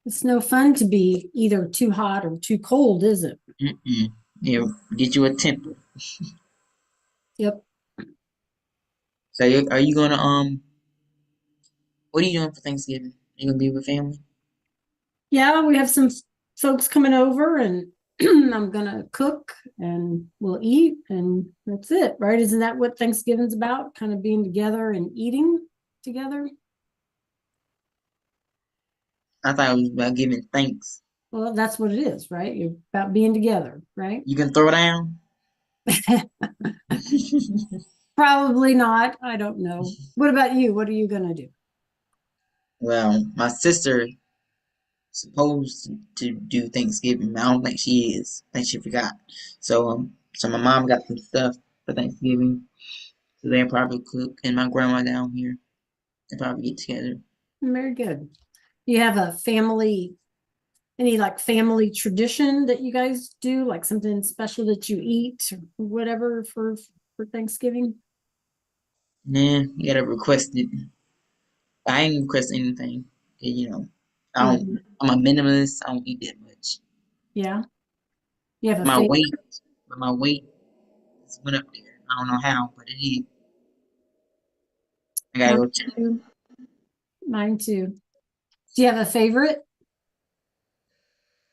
It's no fun to be either too hot or too cold, is it? Mm-mm. Yeah, get you a temper. Yep. So are you gonna what are you doing for Thanksgiving? You gonna be with family? Yeah, we have some folks coming over and I'm gonna cook and we'll eat and that's it, right? Isn't that what Thanksgiving's about? Kind of being together and eating together? I thought it was about giving thanks. Well, that's what it is, right? You're about being together, right? You can throw down? Probably not. I don't know. What about you? What are you gonna do? Well, my sister supposed to do Thanksgiving. I don't think she is. I think she forgot. So my mom got some stuff for Thanksgiving. So they'll probably cook, and my grandma down here. They'll probably get together. Very good. You have a family, any like family tradition that you guys do, like something special that you eat or whatever for Thanksgiving? Nah, you gotta request it. I ain't request anything. 'Cause, I don't. Mhm. I'm a minimalist. I don't eat that much. Yeah. You have a My favorite? weight, but my weight just went up there. I don't know how, but it is. I gotta Mine go check. too. Mine too. Do you have a favorite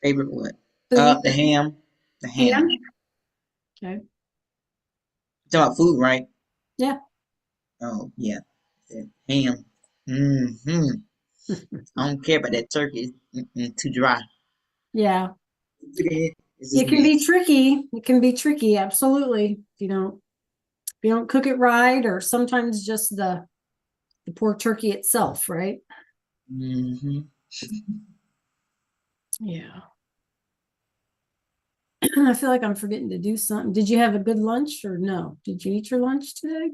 Favorite what? food? The ham. The ham. Ham? Okay. You talking about food, right? Yeah. Oh yeah, the ham. Hmm. I don't care about that turkey. Mm-mm, too dry. Yeah. It's just It can be mess. tricky. It can be tricky, absolutely. If you don't cook it right, or sometimes just the poor turkey itself, right? Hmm. Yeah. I feel like I'm forgetting to do something. Did you have a good lunch or no? Did you eat your lunch today?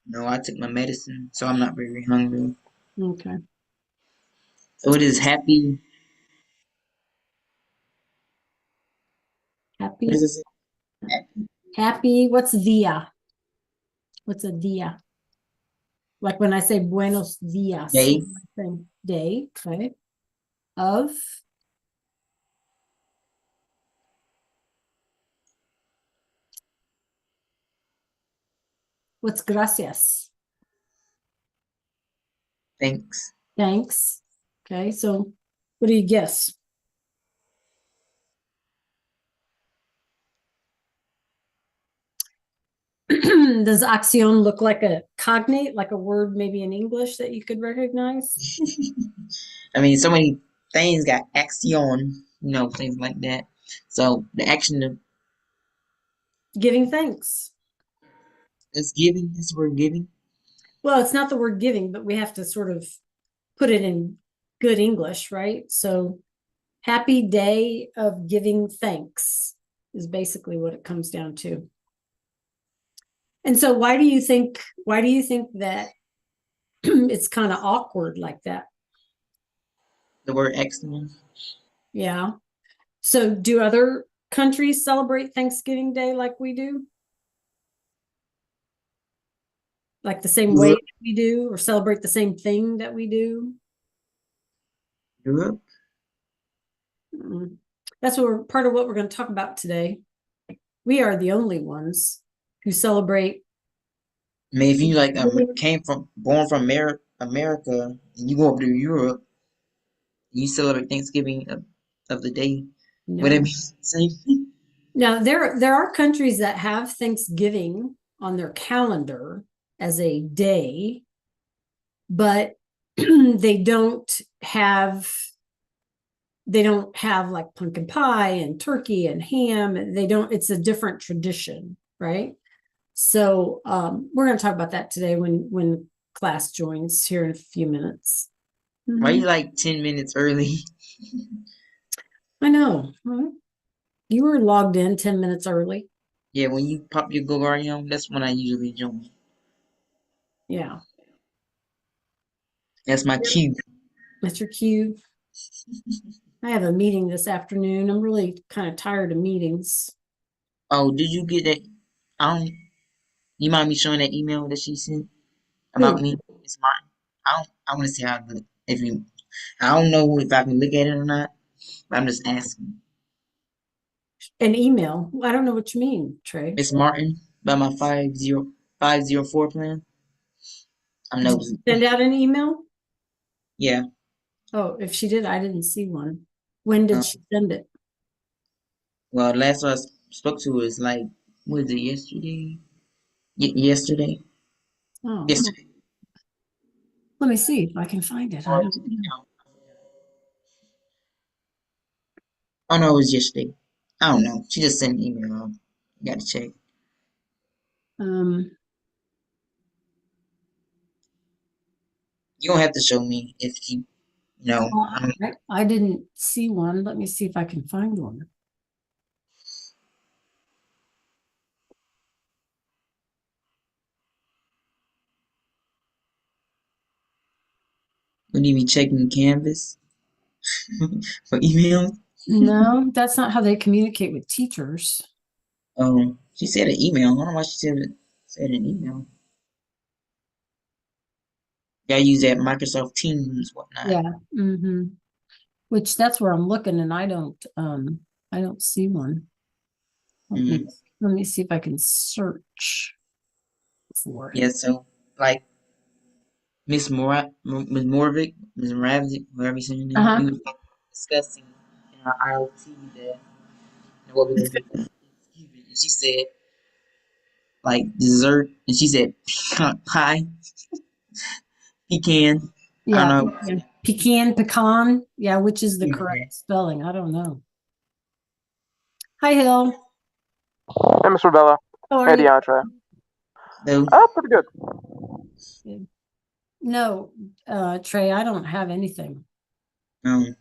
No, I took my medicine, so I'm not very hungry. Okay. So it is happy. What Happy. does it say? Happy Happy. What's dia? What's a dia? Like when I say buenos dias, day. what am I saying? Day, okay. Of what's gracias? Thanks. Thanks. Okay, so what do you guess? Does acción look like a cognate, like a word maybe in English that you could recognize? I mean, so many things got action, things like that. So the action of Giving thanks. is giving. This word giving. Well, it's not the word giving, but we have to sort of put it in good English, right? So happy day of giving thanks is basically what it comes down to. And so why do you think that it's kind of awkward like that? The word action. Yeah. So do other countries celebrate Thanksgiving Day like we do? Like the same way Europe. that we do or celebrate the same thing that we do? Europe. Mm. That's what we're part of what we're going to talk about today. We are the only ones who celebrate. I mean, if you like born from America, and you go over to Europe, and you celebrate Thanksgiving of the day, would it No. be the same thing? Now there are countries that have Thanksgiving on their calendar as a day, but they don't have they don't have like pumpkin pie and turkey and ham. They don't, it's a different tradition, right? So we're going to talk about that today when class joins here in a few minutes. Why Mhm. you like 10 minutes early? I know. You were logged in 10 minutes early. Yeah, when you pop your Gogarium, that's when I usually join. Yeah. That's my cue. That's your cue. I have a meeting this afternoon. I'm really kind of tired of meetings. Oh, did you get that? I don't. You mind me showing that email that she sent about Who? me? It's mine. I don't. I want to see how it look. If you I don't know if I can look at it or not, but I'm just asking. An email. I don't know what you mean, Trey. Miss Martin, about my 50504 plan. I'm Did you nosy. send out an email? Yeah. Oh, if she did, I didn't see one. When did Um, she send it? well, last one I spoke to was like, was it yesterday? Yesterday? Oh, Yesterday. let me see if I can find it. I Or, don't know. oh no, it was yesterday. I don't know. She just sent an email. You gotta check. Um, You don't have to show me if I don't. I didn't see one. Let me see if I can find one. Wouldn't even checking Canvas for emails. No, that's not how they communicate with teachers. She said an email. I don't know why she said an email. Yeah, I use that Microsoft Teams, whatnot. Yeah. Mm-hmm. Which that's where I'm looking and I don't see one. Let me Mm. let me see if I can search for it. Yeah, so like Miss Morvick, Miss Ravzik, whoever you say your name, Uh-huh. we were discussing in our IoT that what we're gonna do. Excuse me. And she said like dessert, and she said pecan pie, pecan. I Yeah, don't know. pecan. Yeah, which is the Mhm. correct spelling? I don't know. Hi, Hill. Hey, Mr. Bella. How are Hey, you? DeAndre. So, Pretty good. Good. No, Trey, I don't have anything. um,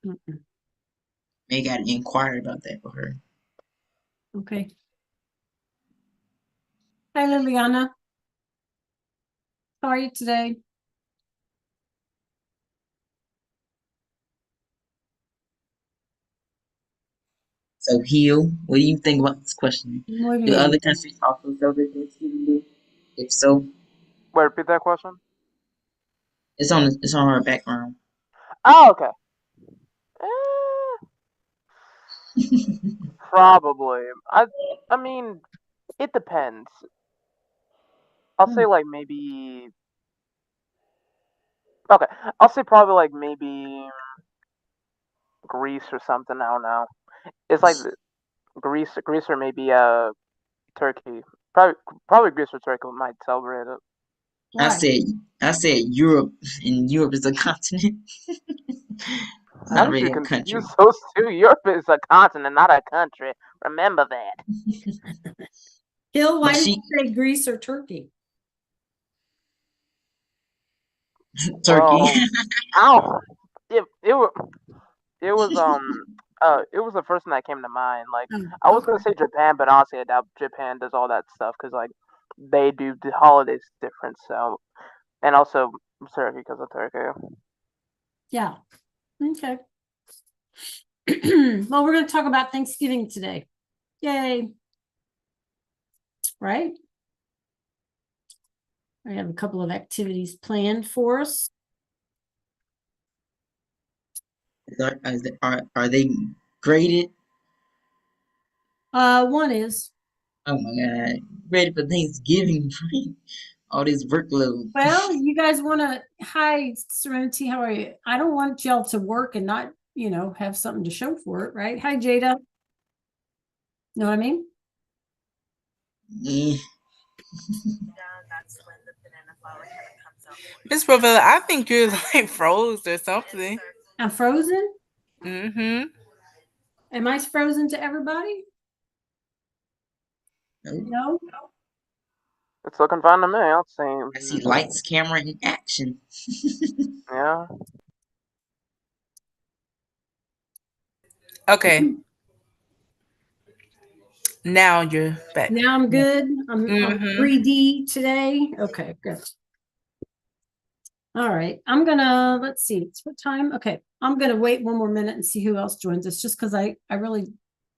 Mm-mm. they got to inquire about that for her. Okay. Hi, Liliana. How are you today? So, Heal, what do you think about this question? Muy Do bien. other countries also celebrate Thanksgiving Day? If so, Wait, repeat that question. it's on her background. Oh, okay. Eh, probably. I mean, it depends. I'll say like maybe. Okay, I'll say probably like maybe Greece or something. I don't know. It's like Greece or maybe Turkey. Probably Greece or Turkey might celebrate it. I Why? said I said Europe, and Europe is a continent. It's How not did you really a confuse country. those two? Europe is a continent, not a country. Remember that. Hill, why But did she you say Greece or Turkey? Turkey. Well, I don't. It was. It was the first thing that came to mind. Like Oh, I was okay. gonna say Japan, but honestly, I doubt Japan does all that stuff because like they do the holidays different. So and also Turkey because of Turkey. Yeah. Okay. Well, we're going to talk about Thanksgiving today. Yay. Right? I have a couple of activities planned for us. Are they graded? One is, Oh my God. Ready for Thanksgiving, all this workload. well, you guys want to, hi, Serenity, how are you? I don't want y'all to work and not, have something to show for it, right? Hi, Jada. Know what I mean? Yeah. Miss Ravella, I think you're like froze or something. I'm frozen. Mm-hmm. Am I frozen to everybody? Nope. No. It's looking fine to me. I'll I see say. lights, camera, and action. Yeah. Okay. Now you're back. Now I'm good. I'm Mm-hmm. 3D today. Okay, good. All right. Let's see, it's what time? Okay. I'm gonna wait one more minute and see who else joins us, just because I really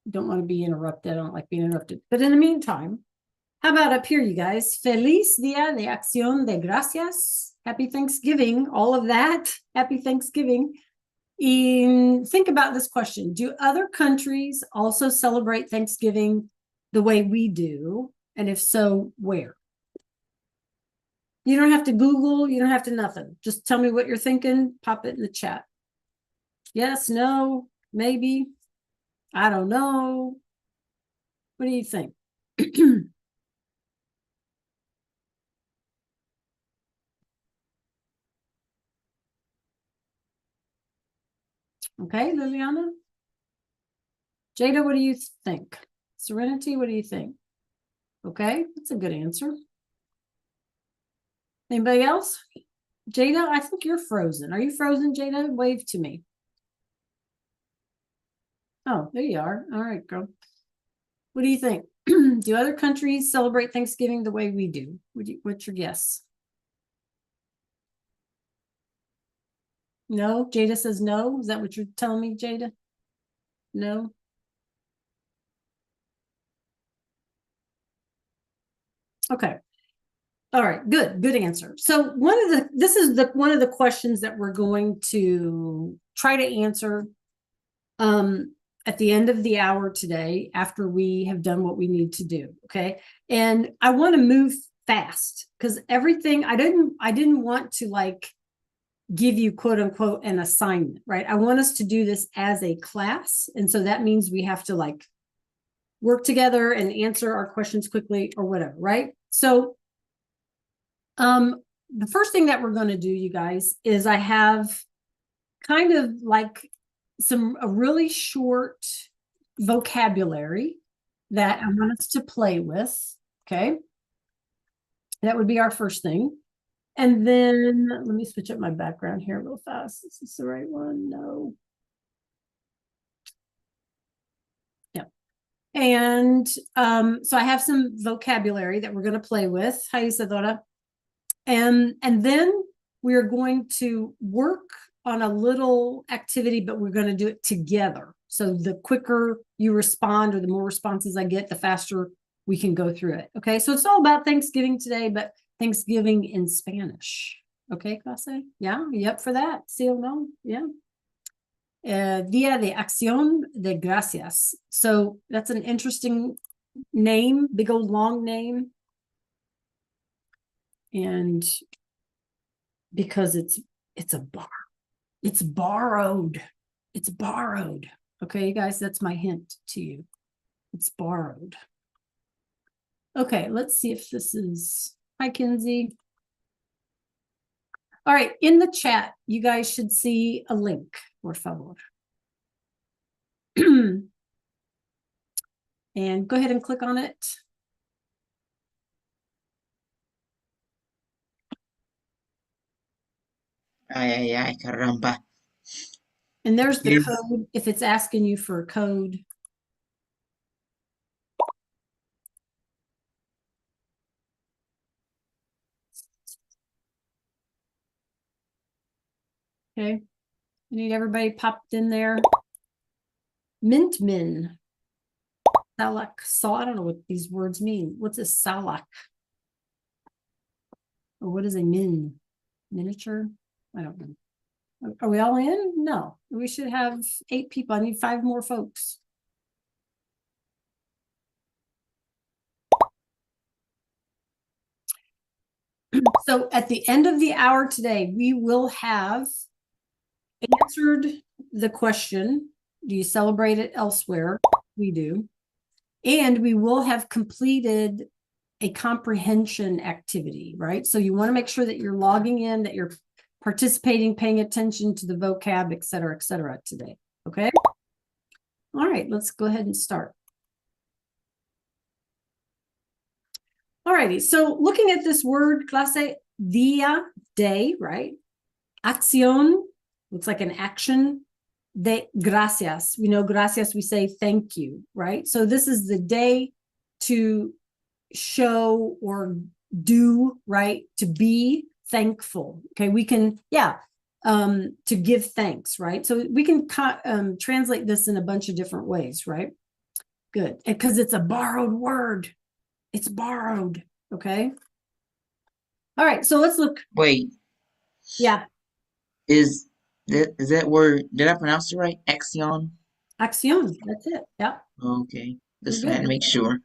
don't want to be interrupted. I don't like being interrupted. But in the meantime, how about up here, you guys? Feliz Dia de Acción de Gracias. Happy Thanksgiving, all of that. Happy Thanksgiving. And think about this question. Do other countries also celebrate Thanksgiving the way we do? And if so, where? You don't have to Google, you don't have to nothing. Just tell me what you're thinking, pop it in the chat. Yes, no, maybe. I don't know. What do you think? Okay, Liliana? Jada, what do you think? Serenity, what do you think? Okay, that's a good answer. Anybody else? Jada, I think you're frozen. Are you frozen, Jada? Wave to me. Oh, there you are. All right, girl. What do you think? Do other countries celebrate Thanksgiving the way we do? What's your guess? No? Jada says no. Is that what you're telling me, Jada? No? Okay. All right, good answer. So this is one of the questions that we're going to try to answer at the end of the hour today after we have done what we need to do. Okay. And I want to move fast because everything I didn't want to like give you quote unquote an assignment, right? I want us to do this as a class. And so that means we have to like work together and answer our questions quickly or whatever, right? So the first thing that we're going to do, you guys, is I have kind of like a really short vocabulary that I want us to play with. Okay. That would be our first thing. And then let me switch up my background here real fast. Is this the right one? No. Yeah. And so I have some vocabulary that we're going to play with. Hi, Isadora. And then we're going to work on a little activity, but we're going to do it together. So the quicker you respond or the more responses I get, the faster we can go through it. Okay, so it's all about Thanksgiving today, but Thanksgiving in Spanish. Okay, clase? Yeah, you up for that? ¿Sí o no? Yeah. Día de Acción de Gracias. So that's an interesting name, big old long name. And because it's borrowed. It's borrowed. Okay, you guys, that's my hint to you. It's borrowed. Okay, let's see if this is, hi, Kinsey. All right, in the chat, you guys should see a link, por favor. And go ahead and click on it. Ay, caramba. And there's the code, if it's asking you for a code. Okay, I need everybody popped in there. Mintmin. Salak. So I don't know what these words mean. What's a salak? Or what is a min? Miniature? I don't know. Are we all in? No. We should have 8 people. I need 5 more folks. So at the end of the hour today, we will have answered the question, do you celebrate it elsewhere? We do. And we will have completed a comprehension activity, right? So you want to make sure that you're logging in, that you're participating, paying attention to the vocab, et cetera, today. Okay. All right, let's go ahead and start. All righty. So looking at this word, clase, día, day, right? Acción looks like an action. De gracias. We know gracias, we say thank you, right? So this is the day to show or do, right? To be thankful. Okay, we can, to give thanks, right? So we can translate this in a bunch of different ways, right? Good, because it's a borrowed word. It's borrowed, okay? All right, so let's look. Wait, Yeah, Is that word? Did I pronounce it right? Axion. acción. That's it. Yeah, Okay, you're just had to good. make sure.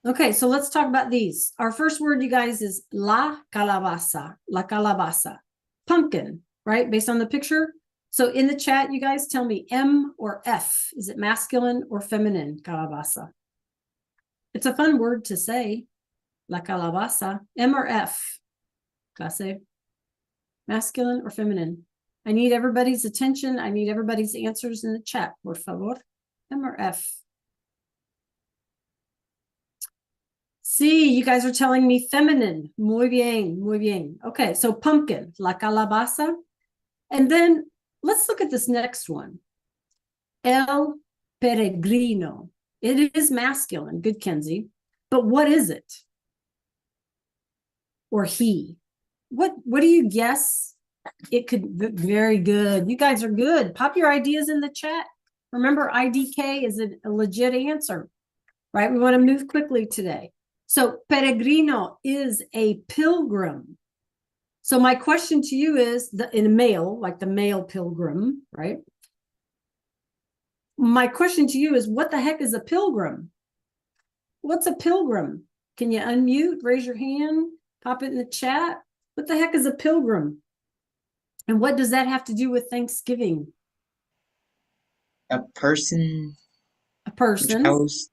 Okay, so let's talk about these. Our first word, you guys, is la calabaza. La calabaza. Pumpkin, right? Based on the picture. So in the chat, you guys tell me M or F. Is it masculine or feminine, calabaza? It's a fun word to say. La calabaza. M or F? Clase. Masculine or feminine? I need everybody's attention. I need everybody's answers in the chat, por favor. M or F? See, you guys are telling me feminine. Muy bien, muy bien. Okay, so pumpkin, la calabaza. And then let's look at this next one. El peregrino. It is masculine. Good, Kenzie. But what is it? Or he? What do you guess? It could be very good. You guys are good. Pop your ideas in the chat. Remember, IDK is a legit answer, right? We want to move quickly today. So peregrino is a pilgrim. So my question to you is, in a male, like the male pilgrim, right? My question to you is, what the heck is a pilgrim? What's a pilgrim? Can you unmute, raise your hand, pop it in the chat? What the heck is a pilgrim? And what does that have to do with Thanksgiving? A person A who person. travels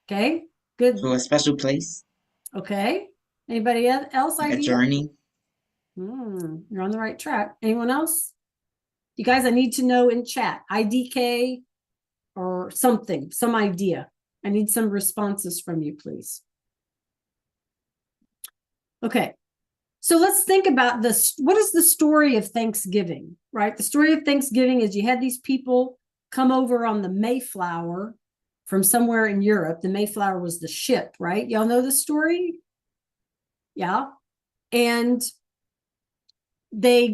Okay, good. to a special place, Okay. Anybody else like a idea? journey. You're on the right track. Anyone else? You guys, I need to know in chat, IDK or something, some idea. I need some responses from you, please. Okay. So let's think about this. What is the story of Thanksgiving, right? The story of Thanksgiving is you had these people come over on the Mayflower from somewhere in Europe. The Mayflower was the ship, right? Y'all know the story? Yeah. And they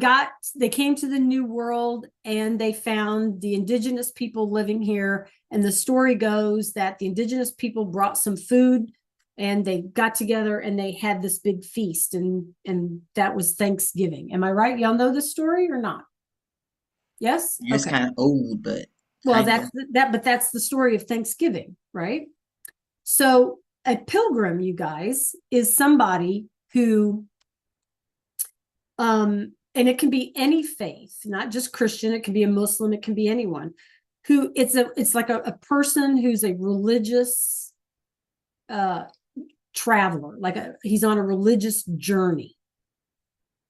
came to the New World and they found the indigenous people living here. And the story goes that the indigenous people brought some food and they got together and they had this big feast, and that was Thanksgiving. Am I right? Y'all know the story or not? Yes? You're just kind of old, but Well, kinda. but that's the story of Thanksgiving, right? So a pilgrim, you guys, is somebody who and it can be any faith, not just Christian, it can be a Muslim, it can be anyone who it's like a person who's a religious traveler, he's on a religious journey.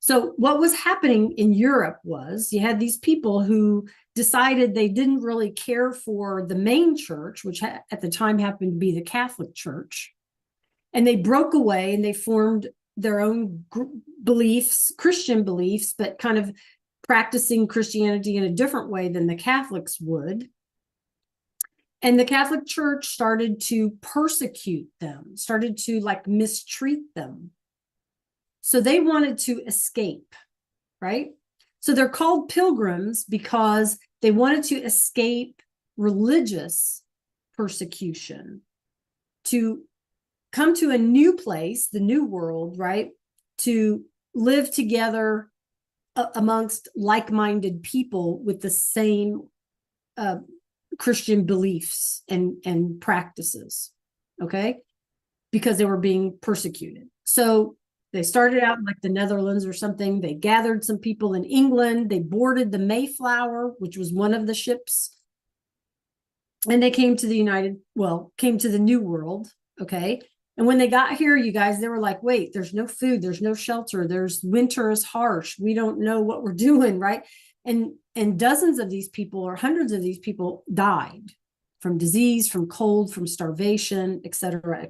So what was happening in Europe was you had these people who decided they didn't really care for the main church, which at the time happened to be the Catholic Church. And they broke away and they formed their own beliefs, Christian beliefs, but kind of practicing Christianity in a different way than the Catholics would. And the Catholic Church started to persecute them, started to mistreat them. So they wanted to escape, right? So they're called pilgrims because they wanted to escape religious persecution, to come to a new place, the new world, right? To live together amongst like-minded people with the same Christian beliefs and practices, okay? Because they were being persecuted. So they started out in the Netherlands or something. They gathered some people in England. They boarded the Mayflower, which was one of the ships. And they came to came to the New World, okay? And when they got here, you guys, they were like, wait, there's no food, there's no shelter, winter is harsh. We don't know what we're doing, right? And dozens of these people or hundreds of these people died from disease, from cold, from starvation, et cetera,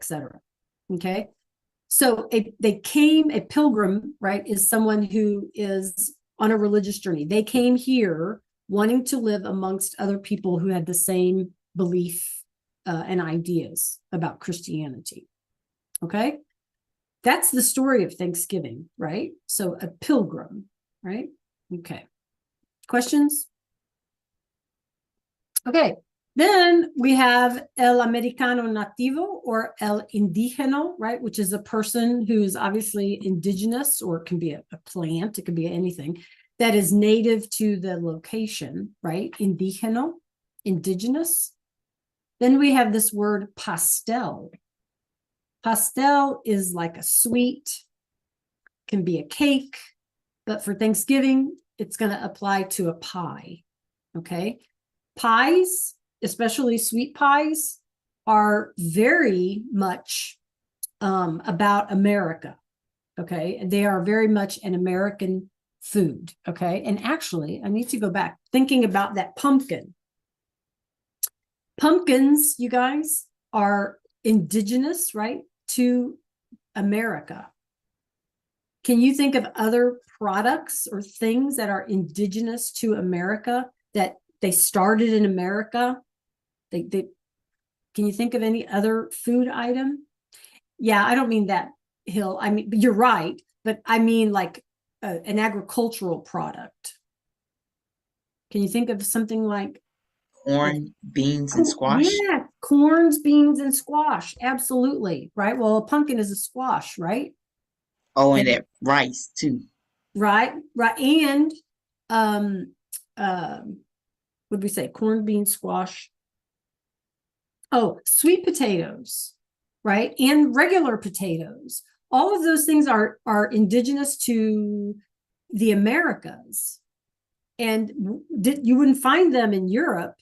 okay? So a pilgrim, right, is someone who is on a religious journey. They came here wanting to live amongst other people who had the same belief and ideas about Christianity, okay? That's the story of Thanksgiving, right? So a pilgrim, right? Okay. Questions? Okay. Then we have el americano nativo or el indígena, right? Which is a person who's obviously indigenous, or it can be a plant, it could be anything. that is native to the location, right? Indígena, indigenous. Then we have this word pastel. Pastel is like a sweet, can be a cake, but for Thanksgiving, it's going to apply to a pie. Okay. Pies, especially sweet pies, are very much about America. Okay. They are very much an American food. Okay. And actually, I need to go back thinking about that pumpkin. Pumpkins, you guys, are indigenous, right, to America. Can you think of other products or things that are indigenous to America that they started in America? Can you think of any other food item? Yeah, I don't mean that, Hill. I mean, you're right, but I mean like an agricultural product. Can you think of something like Corn, beans, and squash. Yeah, corns, beans, and squash. Absolutely. Right. Well, a pumpkin is a squash, right? Oh, and that rice too. Right. Right. And what did we say? Corn, beans, squash. Oh, sweet potatoes, right? And regular potatoes. All of those things are indigenous to the Americas. And you wouldn't find them in Europe,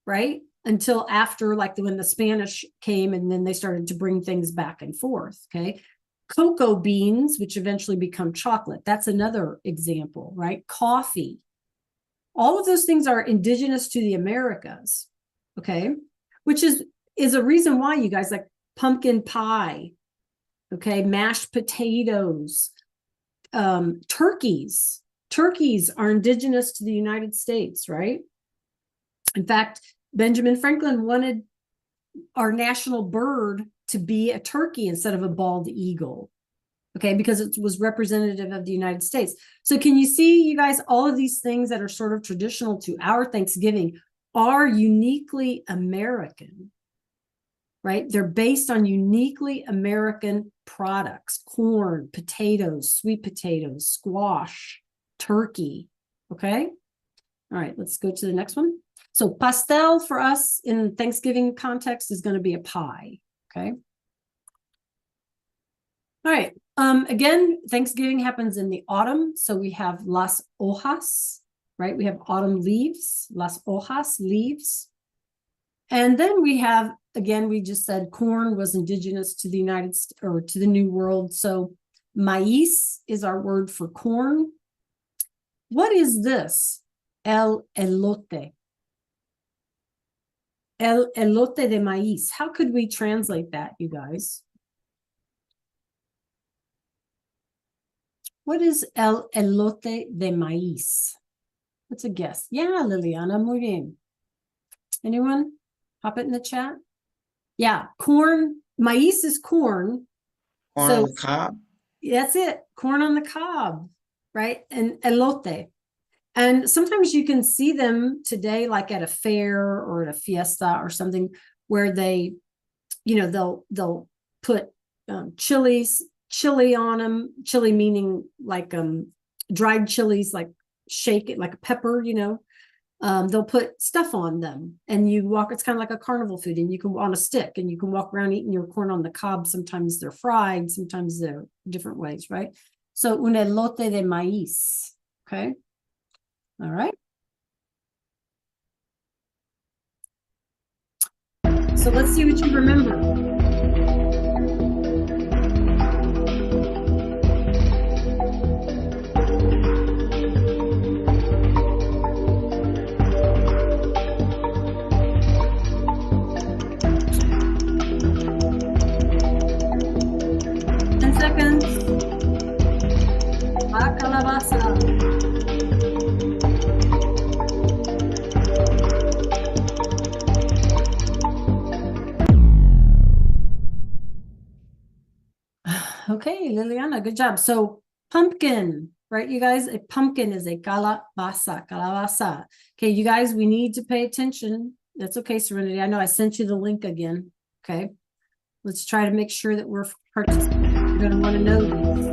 right? Until after, like when the Spanish came and then they started to bring things back and forth, okay? Cocoa beans, which eventually become chocolate. That's another example, right? Coffee. All of those things are indigenous to the Americas, okay? Which is a reason why you guys like pumpkin pie, okay? Mashed potatoes, turkeys. Turkeys are indigenous to the United States, right? In fact, Benjamin Franklin wanted our national bird to be a turkey instead of a bald eagle, okay, because it was representative of the United States. So can you see, you guys, all of these things that are sort of traditional to our Thanksgiving are uniquely American, right? They're based on uniquely American products: corn, potatoes, sweet potatoes, squash, turkey, okay? All right, let's go to the next one. So pastel for us in Thanksgiving context is going to be a pie, okay? All right, again, Thanksgiving happens in the autumn, so we have las hojas, right? We have autumn leaves, las hojas, leaves. And then we have, again, we just said corn was indigenous to the United States or to the New World, so maíz is our word for corn. What is this? El elote. El elote de maíz. How could we translate that, you guys? What is el elote de maíz? What's a guess? Yeah, Liliana, muy bien. Anyone? Pop it in the chat. Yeah, corn. Maíz is corn. Corn on the cob. That's it. Corn on the cob, right? And elote. And sometimes you can see them today, like at a fair or at a fiesta or something, where they, you know, they'll put chili on them. Chili meaning like dried chilies, like shake it like a pepper, you know. They'll put stuff on them, and you walk. It's kind of like a carnival food, and you can on a stick, and you can walk around eating your corn on the cob. Sometimes they're fried, sometimes they're different ways, right? So un elote de maíz. Okay. All right. So let's see what you remember. La calabaza. Okay, Liliana, good job. So pumpkin, right, you guys? A pumpkin is a calabaza. Okay, you guys, we need to pay attention. That's okay, Serenity. I know I sent you the link again. Okay, let's try to make sure that we're participating. You're going to want to know these.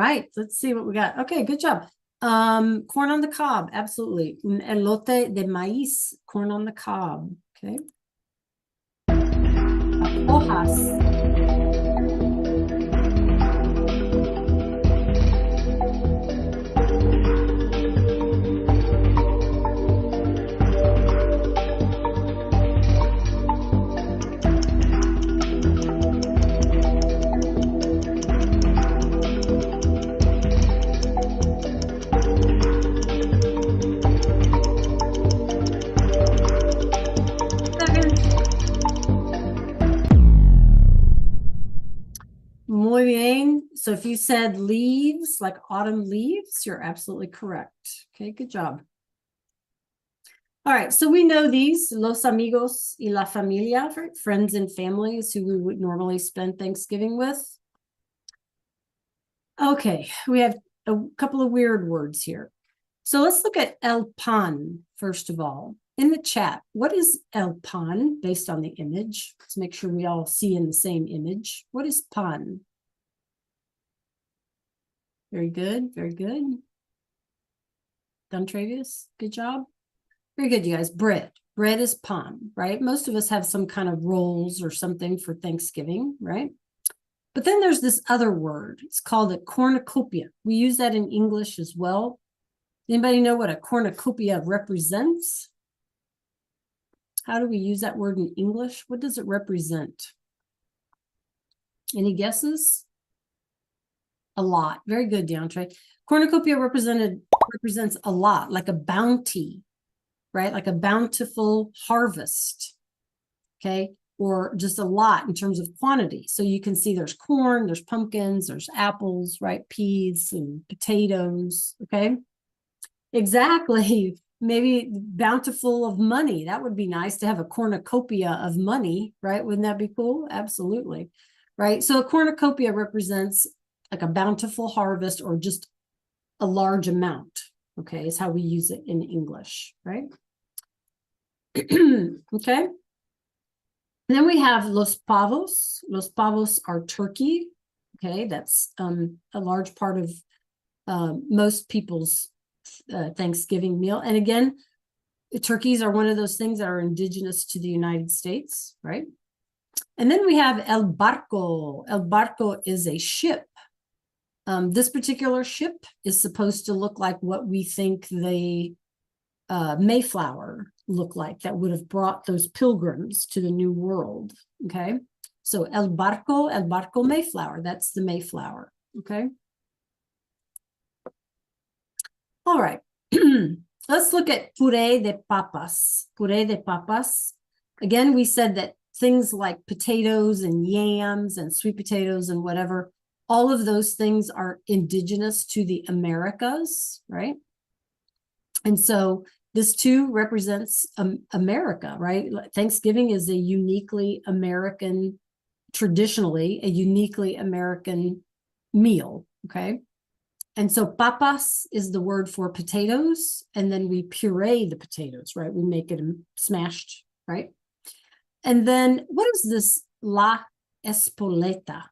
right, let's see what we got. Okay, good job. Corn on the cob, absolutely. Un elote de maíz, corn on the cob. Okay. Hojas. Muy bien. So if you said leaves, like autumn leaves, you're absolutely correct. Okay, good job. All right, so we know these, los amigos y la familia, right? Friends and families who we would normally spend Thanksgiving with. Okay, we have a couple of weird words here. So let's look at el pan, first of all. In the chat, what is el pan based on the image? Let's make sure we all see in the same image. What is pan? Very good, very good. Done, Travius? Good job. Very good, you guys. Bread. Bread is pan, right? Most of us have some kind of rolls or something for Thanksgiving, right? But then there's this other word. It's called a cornucopia. We use that in English as well. Anybody know what a cornucopia represents? How do we use that word in English? What does it represent? Any guesses? A lot. Very good, DeAndre. Cornucopia represents a lot, like a bounty, right? Like a bountiful harvest, okay? Or just a lot in terms of quantity. So you can see there's corn, there's pumpkins, there's apples, right? Peas and potatoes, okay? Exactly. Maybe bountiful of money. That would be nice to have a cornucopia of money, right? Wouldn't that be cool? Absolutely. Right. So a cornucopia represents like a bountiful harvest or just a large amount. Okay, is how we use it in English, right? Okay. And then we have los pavos. Los pavos are turkey. Okay, that's a large part of most people's Thanksgiving meal. And again, turkeys are one of those things that are indigenous to the United States, right? And then we have el barco. El barco is a ship. This particular ship is supposed to look like what we think the Mayflower looked like, that would have brought those pilgrims to the New World. Okay, so el barco Mayflower. That's the Mayflower. Okay. All right, let's look at puré de papas. Puré de papas. Again, we said that things like potatoes and yams and sweet potatoes and whatever, all of those things are indigenous to the Americas, right? And so this too represents America, right? Thanksgiving is a uniquely American, traditionally a uniquely American meal, okay? And so papas is the word for potatoes, and then we puree the potatoes, right? We make it smashed, right? And then what is this la espoleta?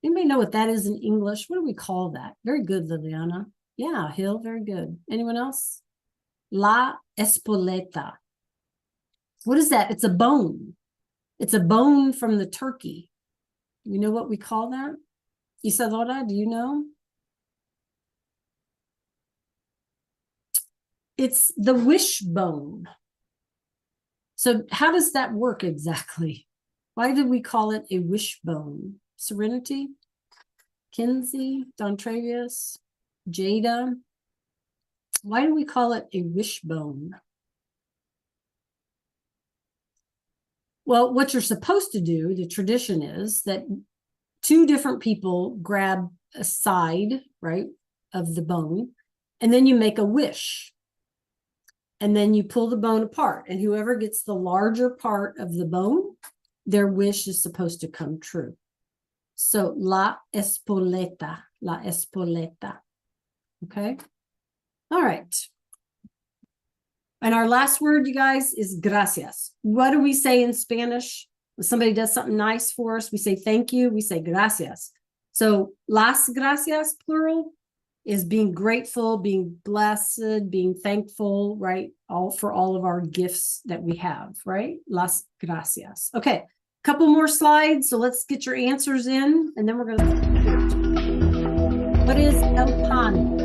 Anybody know what that is in English? What do we call that? Very good, Liliana. Yeah, Hill, very good. Anyone else? La espoleta. What is that? It's a bone. It's a bone from the turkey. You know what we call that? Isadora, do you know? It's the wishbone. So how does that work exactly? Why did we call it a wishbone? Serenity, Kinsey, Don Travius, Jada. Why do we call it a wishbone? Well, what you're supposed to do, the tradition is that two different people grab a side, right, of the bone, and then you make a wish. And then you pull the bone apart, and whoever gets the larger part of the bone, their wish is supposed to come true. So la espoleta, la espoleta. Okay. All right. And our last word, you guys, is gracias. What do we say in Spanish? When somebody does something nice for us, we say thank you. We say gracias. So las gracias, plural, is being grateful, being blessed, being thankful, right? All for all of our gifts that we have, right? Las gracias. Okay, couple more slides. So let's get your answers in, and then we're gonna. What is el pan?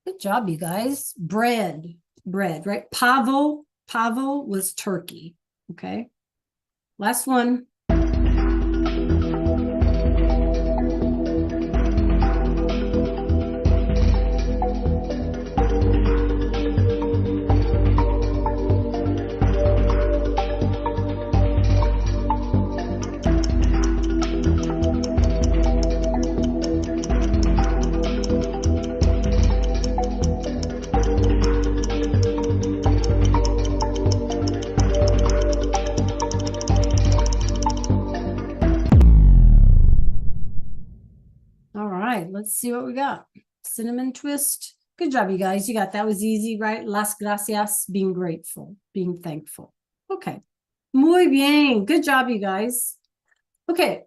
Good job, you guys. Bread, right? Pavo was turkey. Okay. Last one. All right, let's see what we got. Cinnamon twist. Good job, you guys. You got that was easy, right? Las gracias, being grateful, being thankful. Okay. Muy bien. Good job, you guys. Okay.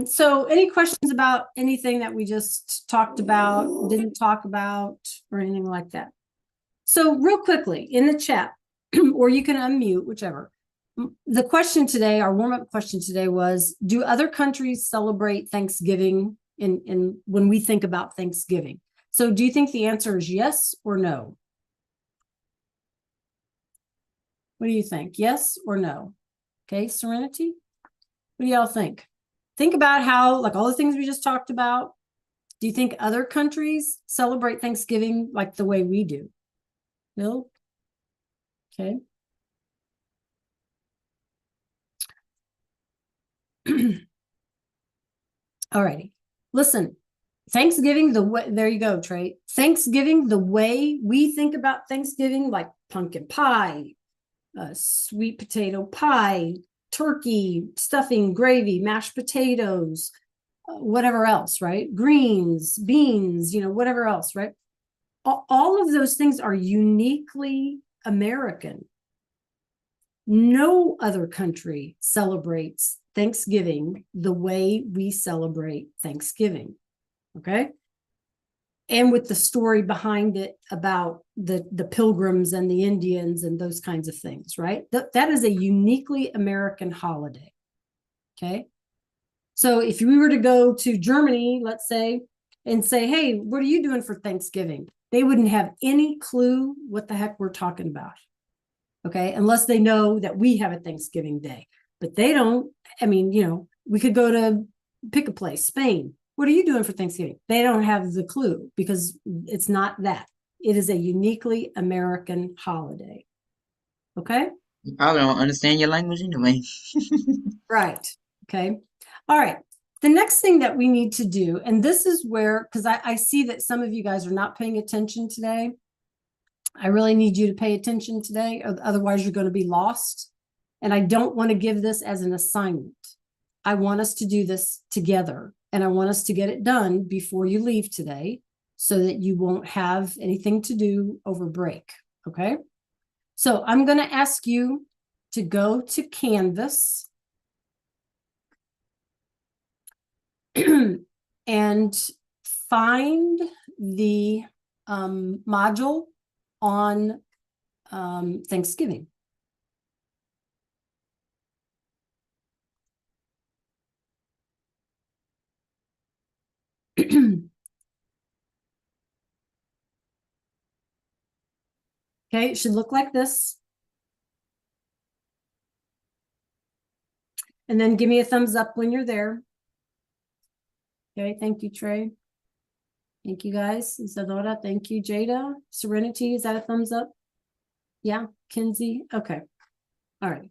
So any questions about anything that we just talked about, didn't talk about, or anything like that? So real quickly in the chat, or you can unmute, whichever. The question today, our warm-up question today was, do other countries celebrate Thanksgiving in when we think about Thanksgiving? So do you think the answer is yes or no? What do you think? Yes or no? Okay, Serenity? What do y'all think? Think about how, like all the things we just talked about, do you think other countries celebrate Thanksgiving like the way we do? Bill? Okay. All righty. Listen, Thanksgiving, the way, there you go, Trey. Thanksgiving, the way we think about Thanksgiving, like pumpkin pie, sweet potato pie, turkey, stuffing, gravy, mashed potatoes, whatever else, right? Greens, beans, whatever else, right? All of those things are uniquely American. No other country celebrates Thanksgiving the way we celebrate Thanksgiving. Okay. And with the story behind it about the Pilgrims and the Indians and those kinds of things, right? That is a uniquely American holiday. Okay. So if we were to go to Germany, let's say, and say, hey, what are you doing for Thanksgiving? They wouldn't have any clue what the heck we're talking about. Okay. Unless they know that we have a Thanksgiving day, but they don't. I mean, we could go to pick a place, Spain. What are you doing for Thanksgiving? They don't have the clue because it's not that. It is a uniquely American holiday. Okay. You probably don't understand your language anyway. Right. Okay. All right. The next thing that we need to do, and this is where, because I see that some of you guys are not paying attention today. I really need you to pay attention today, otherwise you're going to be lost. And I don't want to give this as an assignment. I want us to do this together, and I want us to get it done before you leave today so that you won't have anything to do over break. Okay. So I'm going to ask you to go to Canvas and find the module on Thanksgiving. Okay, it should look like this. And then give me a thumbs up when you're there. Okay, thank you, Trey. Thank you, guys. Isadora, thank you, Jada. Serenity, is that a thumbs up? Yeah, Kinsey, okay. All right.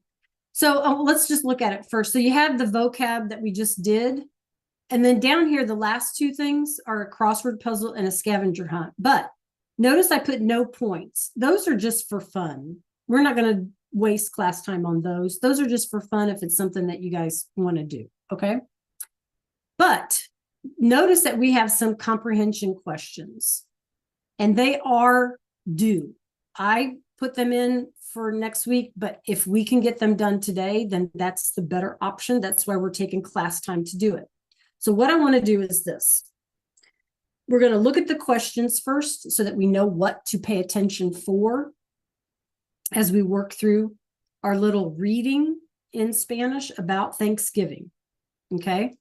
So let's just look at it first. So you have the vocab that we just did. And then down here, the last two things are a crossword puzzle and a scavenger hunt. But notice I put no points. Those are just for fun. We're not going to waste class time on those. Those are just for fun if it's something that you guys want to do. Okay. But notice that we have some comprehension questions and they are due. I put them in for next week, but if we can get them done today, then that's the better option. That's why we're taking class time to do it. So what I want to do is this. We're going to look at the questions first so that we know what to pay attention for as we work through our little reading in Spanish about Thanksgiving. Okay.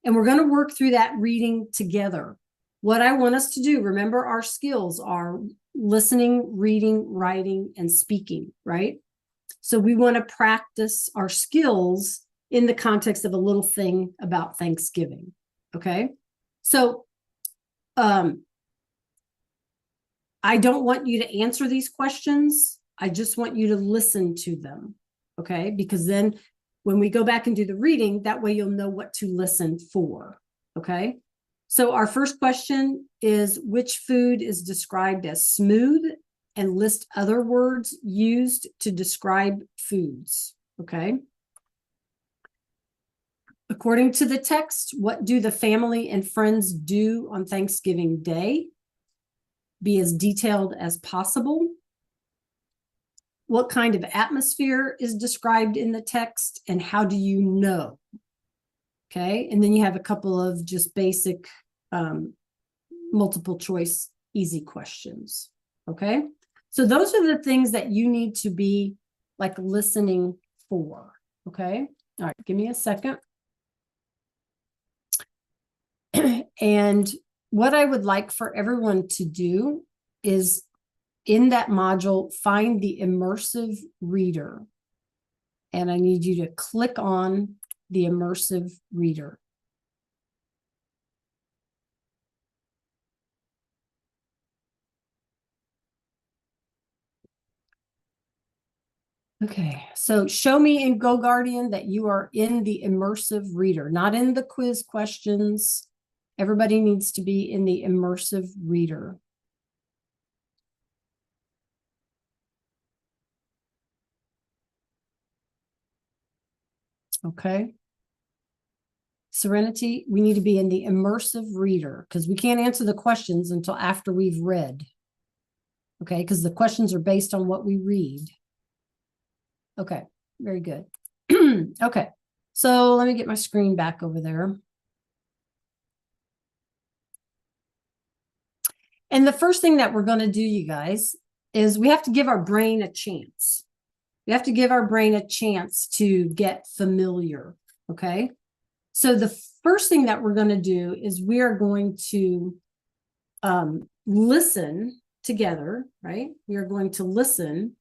And we're going to work through that reading together. What I want us to do, remember our skills are listening, reading, writing, and speaking, right? So we want to practice our skills in the context of a little thing about Thanksgiving. Okay. So I don't want you to answer these questions. I just want you to listen to them. Okay. Because then when we go back and do the reading, that way you'll know what to listen for. Okay. So our first question is, which food is described as smooth, and list other words used to describe foods. Okay. According to the text, what do the family and friends do on Thanksgiving Day? Be as detailed as possible. What kind of atmosphere is described in the text, and how do you know? Okay, and then you have a couple of just basic multiple choice easy questions. Okay, so those are the things that you need to be like listening for. Okay, all right, give me a second. And what I would like for everyone to do is, in that module, find the immersive reader. And I need you to click on the immersive reader. Okay, so show me in GoGuardian that you are in the immersive reader, not in the quiz questions. Everybody needs to be in the immersive reader. Okay. Serenity, we need to be in the immersive reader because we can't answer the questions until after we've read. Okay, because the questions are based on what we read. Okay, very good. Okay, so let me get my screen back over there. And the first thing that we're going to do, you guys, is we have to give our brain a chance. We have to give our brain a chance to get familiar. Okay, so the first thing that we're going to do is we are going to listen together, right? We are going to listen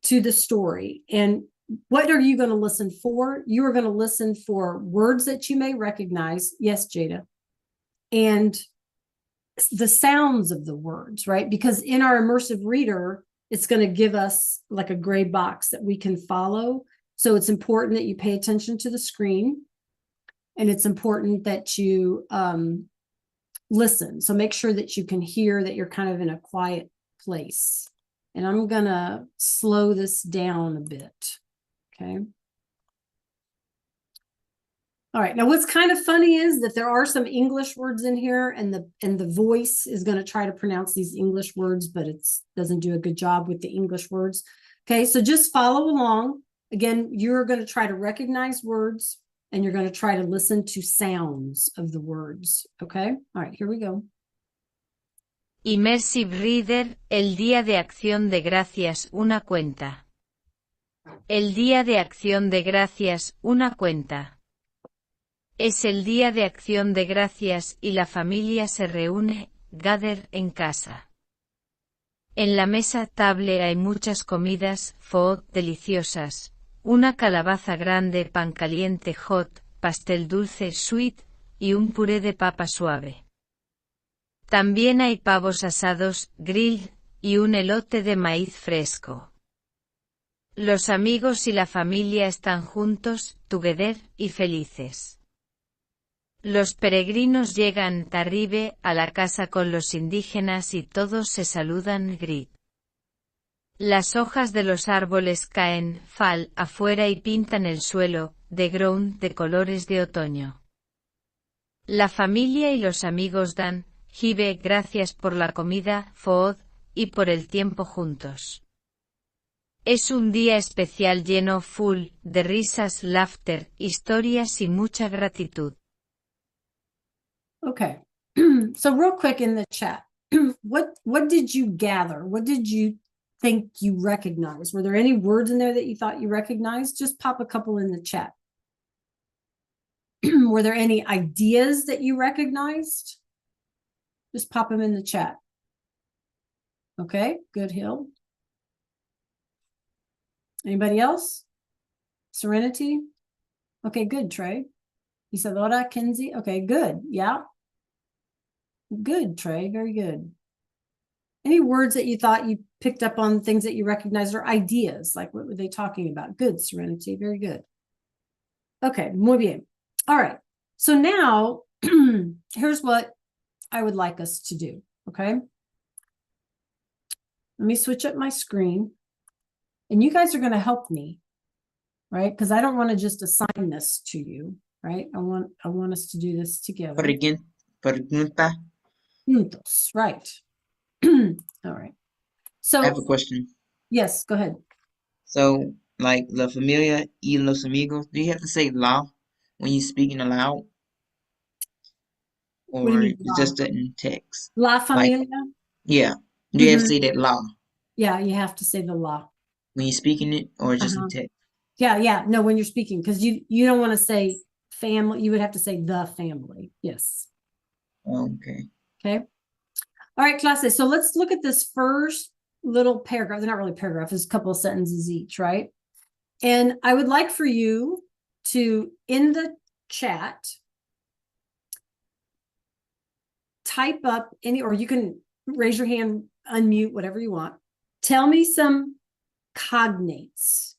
to the story. And what are you going to listen for? You are going to listen for words that you may recognize. Yes, Jada. And the sounds of the words, right? Because in our immersive reader, it's going to give us like a gray box that we can follow. So it's important that you pay attention to the screen, and it's important that you listen. So make sure that you can hear, that you're kind of in a quiet place. And I'm going to slow this down a bit. Okay. All right. Now, what's kind of funny is that there are some English words in here, and the voice is going to try to pronounce these English words, but it doesn't do a good job with the English words. Okay. So just follow along. Again, you're going to try to recognize words, and you're going to try to listen to sounds of the words. Okay. All right. Here we go. Immersive Reader, el Día de Acción de Gracias, una cuenta. El Día de Acción de Gracias, una cuenta. Es el Día de Acción de Gracias y la familia se reúne, gather, en casa. En la mesa table hay muchas comidas, food, deliciosas. Una calabaza grande, pan caliente, hot, pastel dulce, sweet, y un puré de papa suave. También hay pavos asados, grill, y un elote de maíz fresco. Los amigos y la familia están juntos, together, y felices. Los peregrinos llegan tarribe a la casa con los indígenas y todos se saludan grit. Las hojas de los árboles caen, fal, afuera y pintan el suelo, de ground de colores de otoño. La familia y los amigos dan, jibe, gracias por la comida, food, y por el tiempo juntos. Es un día especial lleno full de risas, laughter, historias y mucha gratitud. Okay. So real quick in the chat, what did you gather? What did you think you recognized? Were there any words in there that you thought you recognized? Just pop a couple in the chat. Were there any ideas that you recognized? Just pop them in the chat. Okay, good, Hill. Anybody else? Serenity? Okay, good, Trey. Isadora, Kinsey? Okay, good. Yeah. Good, Trey. Very good. Any words that you thought you picked up on, things that you recognized, or ideas? Like, what were they talking about? Good, Serenity. Very good. Okay, muy bien. All right. So now, here's what I would like us to do, okay? Let me switch up my screen. And you guys are going to help me, right? Because I don't want to just assign this to you, right? I want us to do this together. Pregunta. Juntos, right. All right. I have a So, question. yes, go ahead. So, like La Familia y Los Amigos, do you have to say la when you're speaking aloud? What do you Or mean, it's just in text? La Like, familia? yeah. Do you have to Mhm. say that la Yeah, you have to say the la. when you're speaking it or just in Uh-huh. text? Yeah. No, when you're speaking, because you don't want to say family, you would have to say the family. Yes. Okay. Okay. All right, clases. So let's look at this first little paragraph. They're not really paragraph, it's a couple of sentences each, right? And I would like for you to, in the chat, type up any, or you can raise your hand, unmute, whatever you want. Tell me some cognates.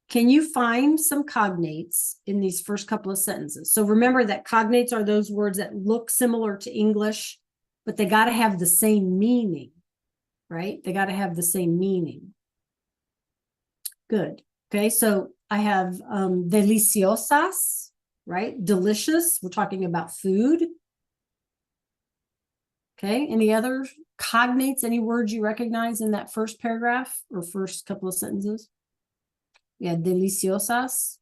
Can you find some cognates in these first couple of sentences? So remember that cognates are those words that look similar to English, but they got to have the same meaning, right? They got to have the same meaning. Good. Okay, so I have deliciosas, right? Delicious. We're talking about food. Okay, any other cognates, any words you recognize in that first paragraph or first couple of sentences? Yeah, deliciosas.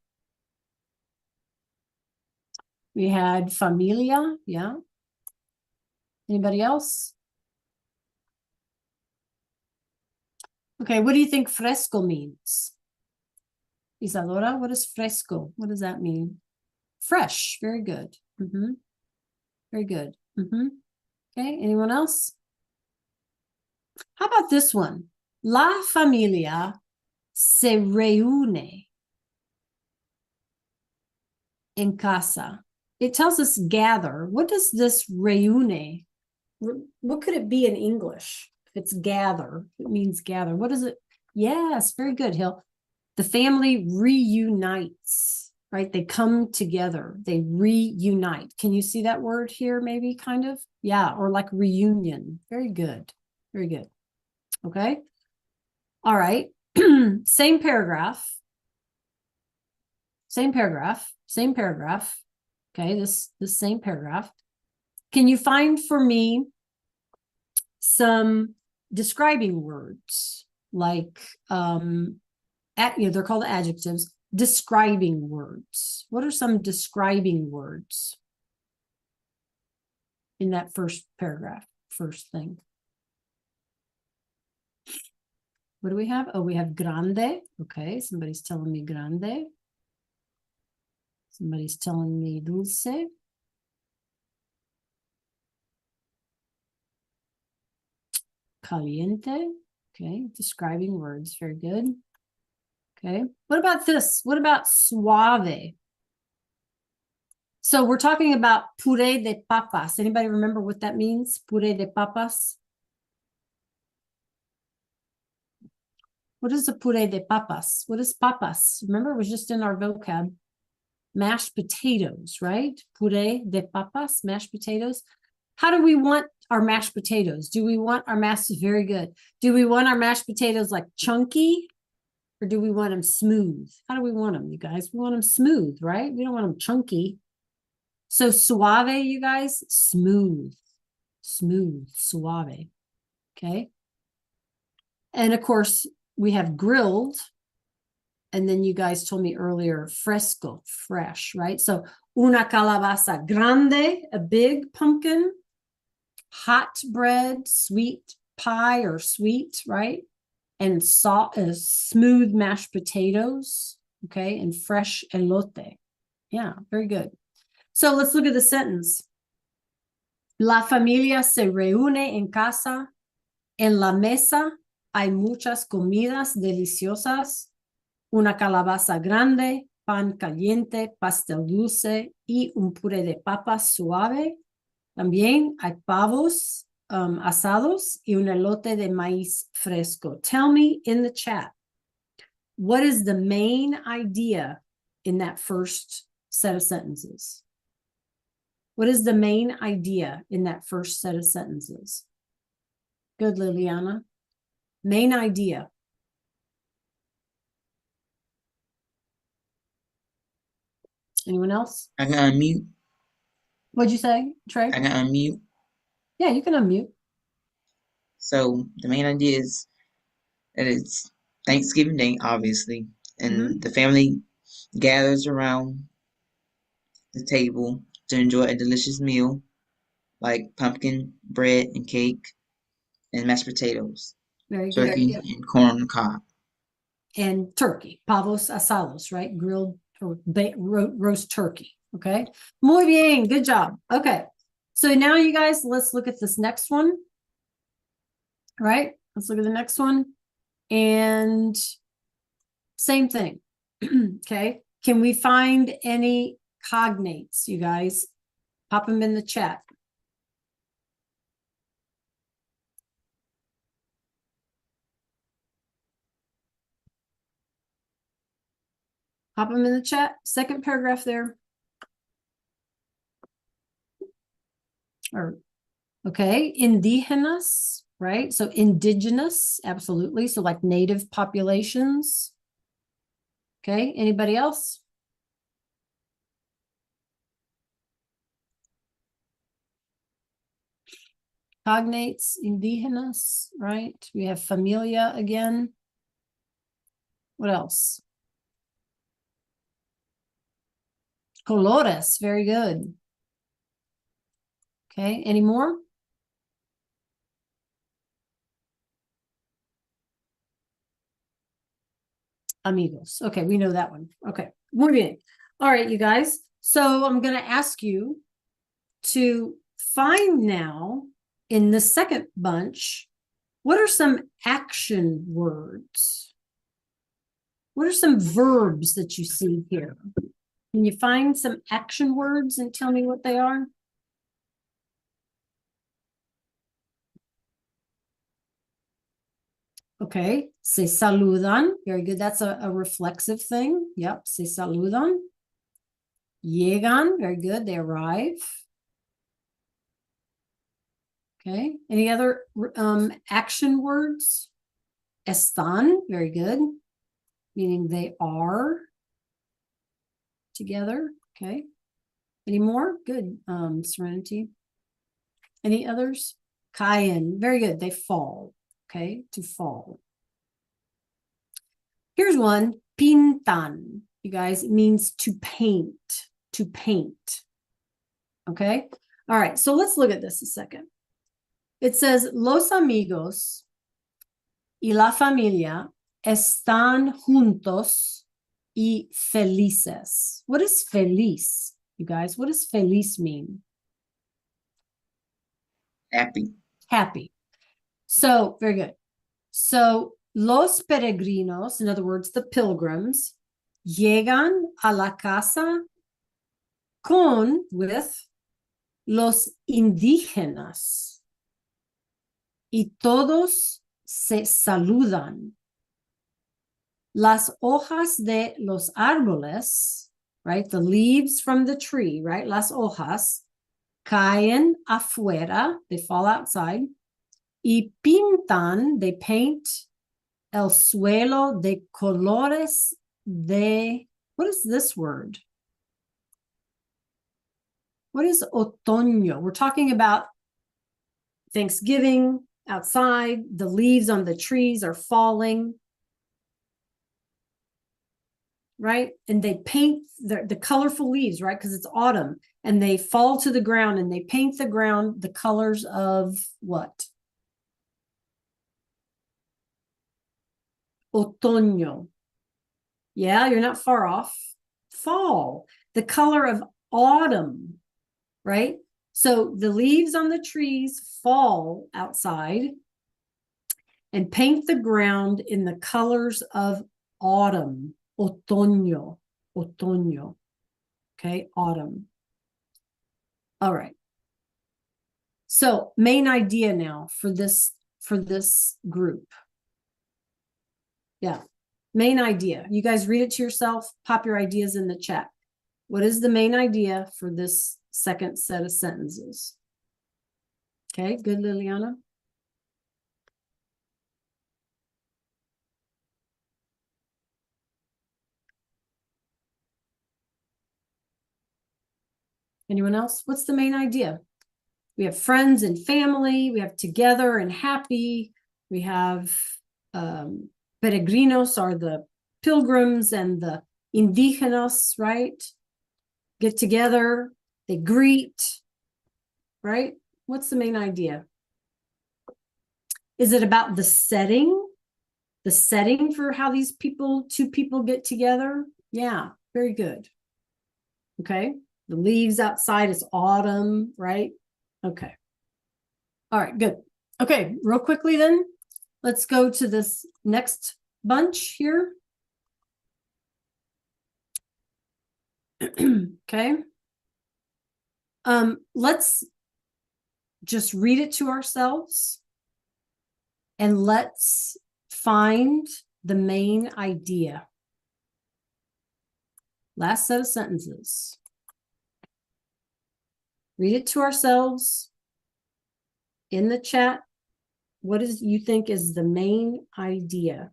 We had familia, yeah. Anybody else? Okay, what do you think fresco means? Isadora, what is fresco? What does that mean? Fresh, very good. Very good. Okay, anyone else? How about this one? La familia se reúne en casa. It tells us gather. What does this reúne? What could it be in English? If it's gather, it means gather. What is it? Yes, very good, Hill. The family reunites, right? They come together. They reunite. Can you see that word here, maybe, kind of? Yeah, or like reunion. Very good. Very good. Okay. All right. Same paragraph. Same paragraph. Same paragraph. Okay, this same paragraph. Can you find for me some describing words like they're called adjectives, describing words? What are some describing words in that first paragraph, first thing? What do we have? Oh, we have grande. Okay, somebody's telling me grande. Somebody's telling me dulce. Caliente. Okay, describing words. Very good. Okay, what about this? What about suave? So we're talking about puré de papas. Anybody remember what that means? Puré de papas. What is a puré de papas? What is papas? Remember, it was just in our vocab. mashed potatoes, right? Puré de papas, mashed potatoes. How do we want our mashed potatoes? Do we want our mashed, very good. Do we want our mashed potatoes like chunky or do we want them smooth? How do we want them, you guys? We want them smooth, right? We don't want them chunky. So suave, you guys, smooth, suave. Okay. And of course, we have grilled. And then you guys told me earlier, fresco, fresh, right? So una calabaza grande, a big pumpkin, hot bread, sweet pie or sweet, right? And smooth mashed potatoes, okay? And fresh elote. Yeah, very good. So let's look at the sentence. La familia se reúne en casa. En la mesa hay muchas comidas deliciosas. Una calabaza grande, pan caliente, pastel dulce y un puré de papas suave. También hay pavos asados y un elote de maíz fresco. Tell me in the chat, what is the main idea in that first set of sentences? What is the main idea in that first set of sentences? Good, Liliana. Main idea. Anyone else? I can unmute. What'd you say, Trey? I can unmute. Yeah, you can unmute. So the main idea is that it's Thanksgiving Day, obviously, and the family gathers around the table to enjoy a delicious meal like pumpkin bread and cake and mashed potatoes, Very good. turkey, and corn on the cob. And turkey, pavos asados, right? Grilled or roast turkey. Okay. Muy bien. Good job. Okay. So now you guys, let's look at this next one. All right. Let's look at the next one. And same thing. Okay. Can we find any cognates, you guys? Pop them in the chat. Pop them in the chat. Second paragraph there. Or, okay, indígenas, right? So indigenous, absolutely. So like native populations. Okay, anybody else? Cognates, indígenas, right? We have familia again. What else? Colores, very good. Okay, any more? Amigos. Okay, we know that one. Okay, muy bien. All right, you guys. So I'm going to ask you to find now in the second bunch, what are some action words? What are some verbs that you see here? Can you find some action words and tell me what they are? Okay, se saludan. Very good. That's a reflexive thing. Yep, se saludan. Llegan. Very good. They arrive. Okay, any other action words? Están. Very good. Meaning they are together. Okay. Any more? Good. Serenity. Any others? Caen. Very good. They fall. Okay. To fall. Here's one. Pintan. You guys, it means to paint. To paint. Okay. All right. So let's look at this a second. It says, los amigos y la familia están juntos y felices. What is feliz, you guys? What does feliz mean? Happy. Happy. So, very good. So, los peregrinos, in other words, the pilgrims, llegan a la casa with los indígenas. Y todos se saludan. Las hojas de los árboles, right? The leaves from the tree, right? Las hojas caen afuera, they fall outside. Y pintan, they paint el suelo de colores de, what is this word? What is otoño? We're talking about Thanksgiving outside. The leaves on the trees are falling, right? And they paint the colorful leaves, right? Because it's autumn, and they fall to the ground and they paint the ground the colors of what? Otoño. Yeah, you're not far off. Fall, the color of autumn, right? So the leaves on the trees fall outside and paint the ground in the colors of autumn. Otoño, otoño. Okay, autumn. All right. So main idea now for this group. Yeah, main idea. You guys read it to yourself, pop your ideas in the chat. What is the main idea for this second set of sentences? Okay, good, Liliana. Anyone else? What's the main idea? We have friends and family. We have together and happy. We have peregrinos are the pilgrims, and the indígenas, right? Get together, they greet, right? What's the main idea? Is it about the setting? The setting for how these two people get together? Yeah, very good. Okay. The leaves outside, it's autumn, right? Okay. All right, good. Okay, real quickly then, let's go to this next bunch here. Okay. Let's just read it to ourselves and let's find the main idea. Last set of sentences. Read it to ourselves in the chat. What is you think is the main idea?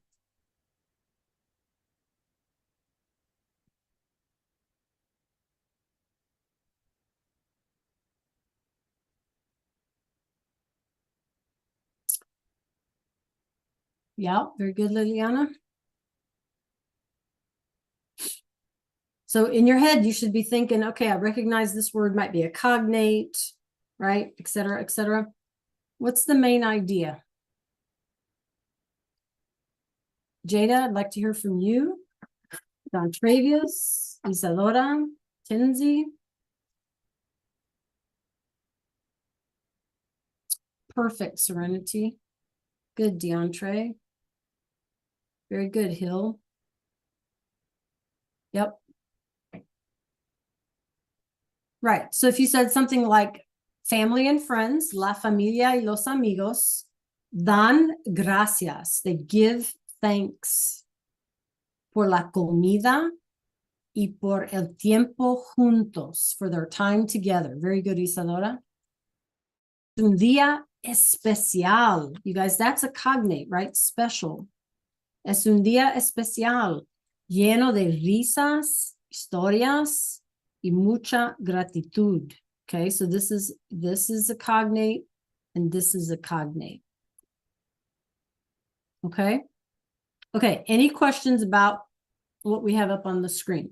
Yeah, very good, Liliana. So in your head, you should be thinking, okay, I recognize this word might be a cognate, right? Et cetera, et cetera. What's the main idea? Jada, I'd like to hear from you. Don Travius, Isadora, Tinsey. Perfect, Serenity. Good, DeAndre. Very good, Hill. Yep. Right. So if you said something like family and friends, la familia y los amigos, dan gracias. They give thanks por la comida y por el tiempo juntos, for their time together. Very good, Isadora. Un día especial. You guys, that's a cognate, right? Special. Es un día especial, lleno de risas, historias, y mucha gratitud. Okay, so this is a cognate, and this is a cognate. Okay. Okay, any questions about what we have up on the screen?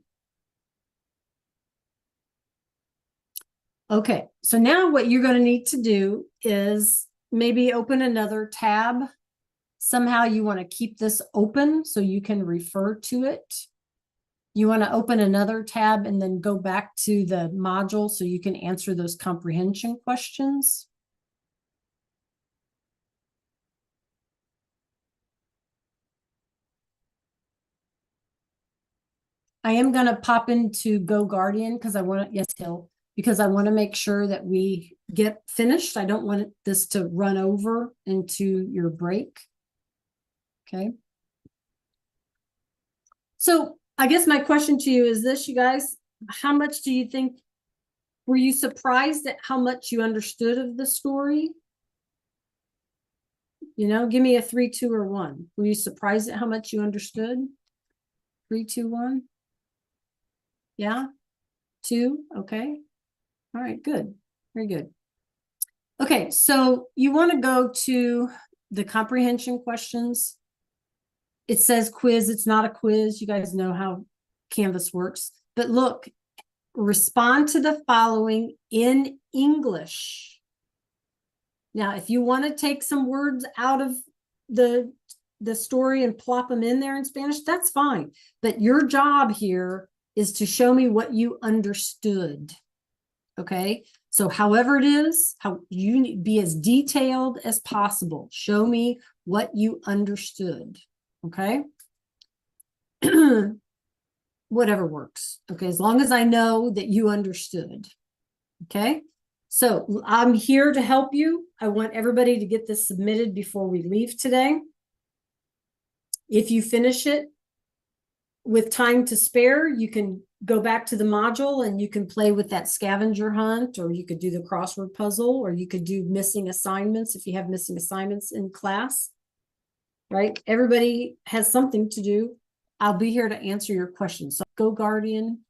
Okay, so now what you're going to need to do is maybe open another tab. Somehow you want to keep this open so you can refer to it. You want to open another tab and then go back to the module so you can answer those comprehension questions. I am going to pop into GoGuardian because I want to, yes, Hill, because I want to make sure that we get finished. I don't want this to run over into your break. Okay. So I guess my question to you is this, you guys, how much do you think, were you surprised at how much you understood of the story? You know, give me a 3, 2, or 1. Were you surprised at how much you understood? 3, 2, 1. Yeah. 2. Okay. All right. Good. Very good. Okay. So you want to go to the comprehension questions. It says quiz. It's not a quiz. You guys know how Canvas works. But look, respond to the following in English. Now, if you want to take some words out of the story and plop them in there in Spanish, that's fine. But your job here is to show me what you understood. Okay? So however it is, how you need be as detailed as possible. Show me what you understood. Okay? Whatever works. Okay, as long as I know that you understood. Okay? So I'm here to help you. I want everybody to get this submitted before we leave today. If you finish it with time to spare, you can go back to the module and you can play with that scavenger hunt, or you could do the crossword puzzle, or you could do missing assignments if you have missing assignments in class, right? Everybody has something to do. I'll be here to answer your questions. So go Guardian,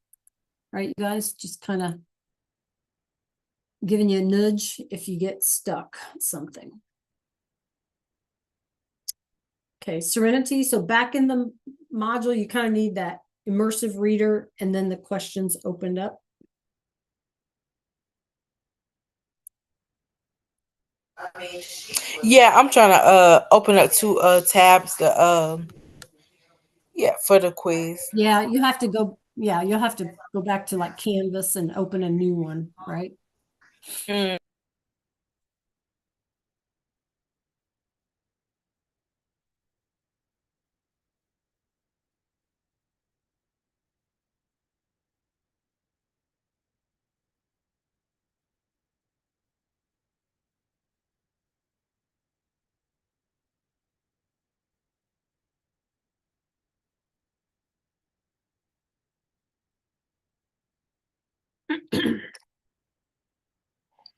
right? You guys just kind of giving you a nudge if you get stuck on something. Okay, Serenity. So back in the module, you kind of need that immersive reader and then the questions opened up. Yeah, I'm trying to open up 2 tabs the yeah, for the quiz. Yeah, you have to go. Yeah, you'll have to go back to like Canvas and open a new one, right? Mm.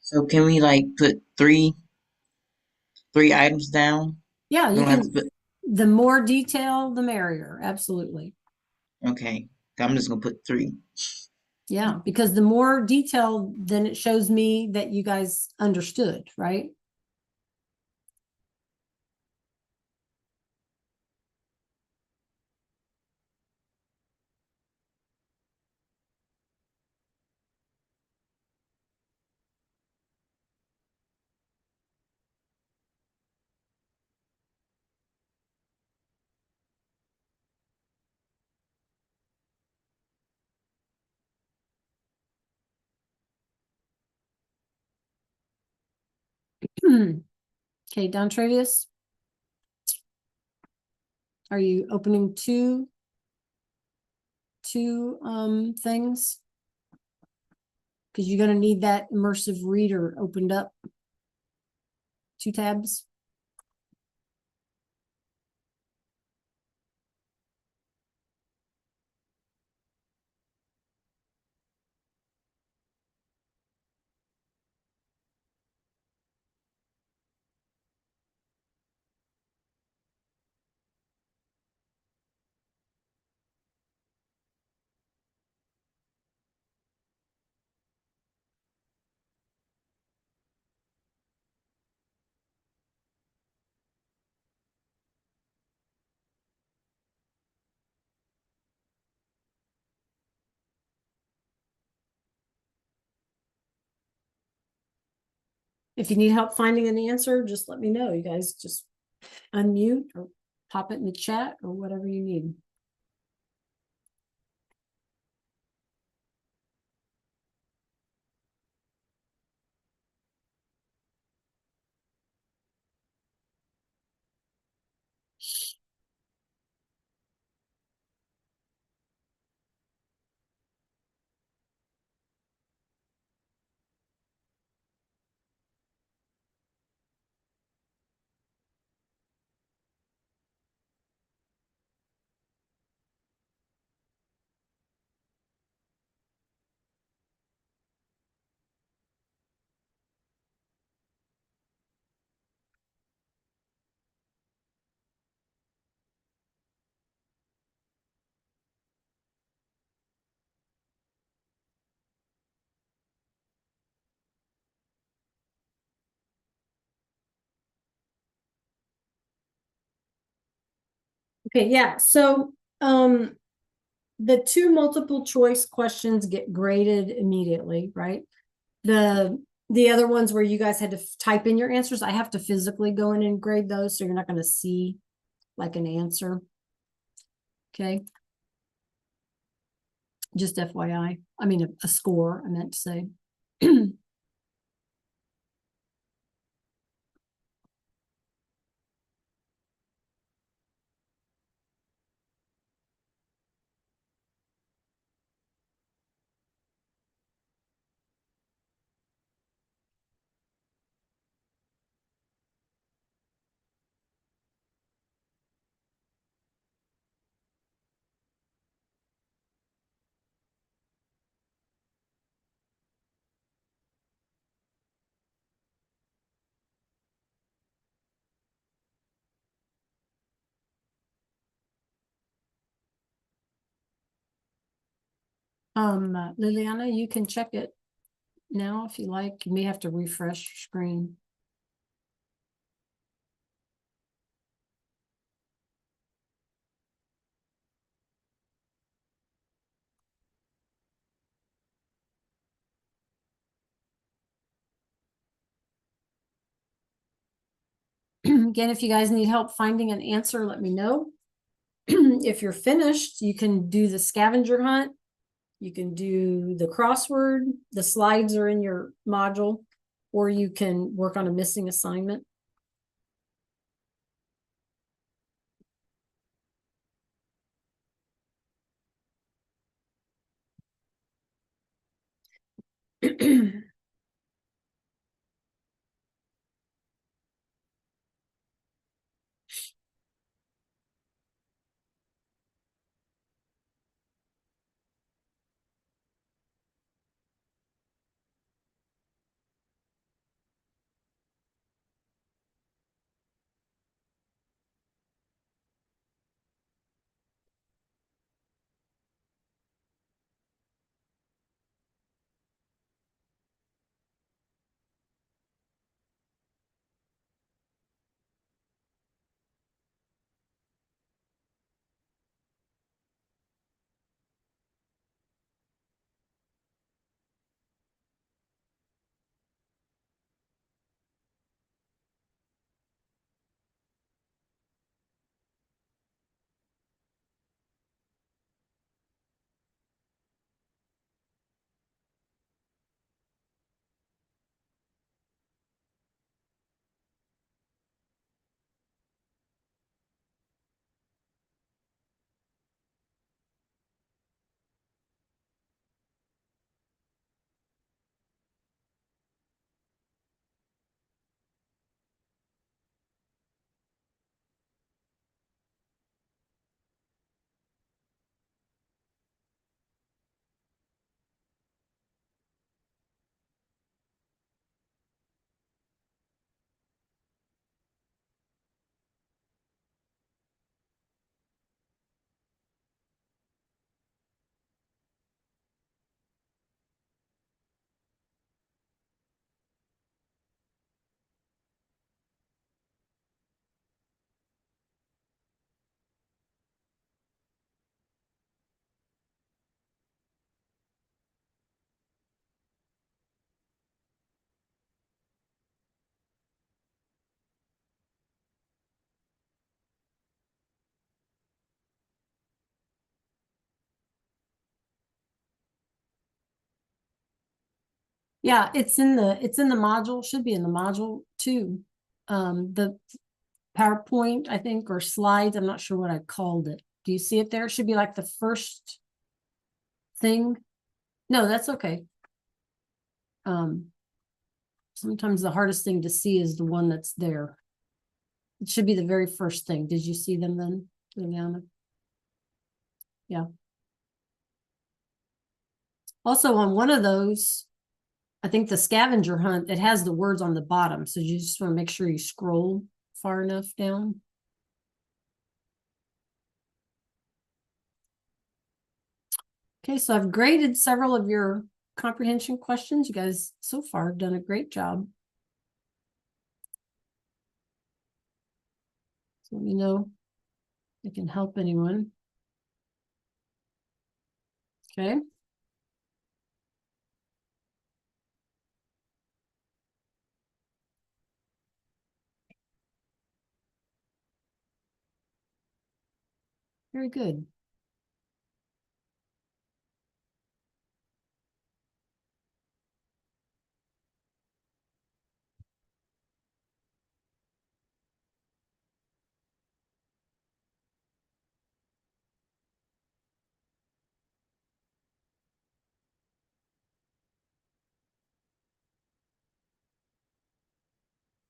So can we like put three items down? Yeah, We you don't have to can. put. The more detail, the merrier. Absolutely. Okay, I'm just gonna put 3. Yeah, because the more detail, then it shows me that you guys understood, right? Okay, Don Travius, are you opening two things? Because you're going to need that immersive reader opened up. 2 tabs. If you need help finding an answer, just let me know. You guys just unmute or pop it in the chat or whatever you need. Okay, yeah, so the two multiple choice questions get graded immediately, right? The other ones where you guys had to type in your answers, I have to physically go in and grade those, so you're not going to see like an answer. Okay. Just FYI. I mean, a score, I meant to say. Liliana, you can check it now if you like. You may have to refresh your screen. Again, if you guys need help finding an answer, let me know. If you're finished, you can do the scavenger hunt. You can do the crossword. The slides are in your module, or you can work on a missing assignment. Yeah, it's in the module, should be in the module too. The PowerPoint, I think, or slides, I'm not sure what I called it. Do you see it there? It should be like the first thing. No, that's okay. Sometimes the hardest thing to see is the one that's there. It should be the very first thing. Did you see them then, Liliana? Yeah. Also on one of those, I think the scavenger hunt, it has the words on the bottom. So you just want to make sure you scroll far enough down. Okay, so I've graded several of your comprehension questions. You guys so far have done a great job. So let me know I can help anyone. Okay. Very good.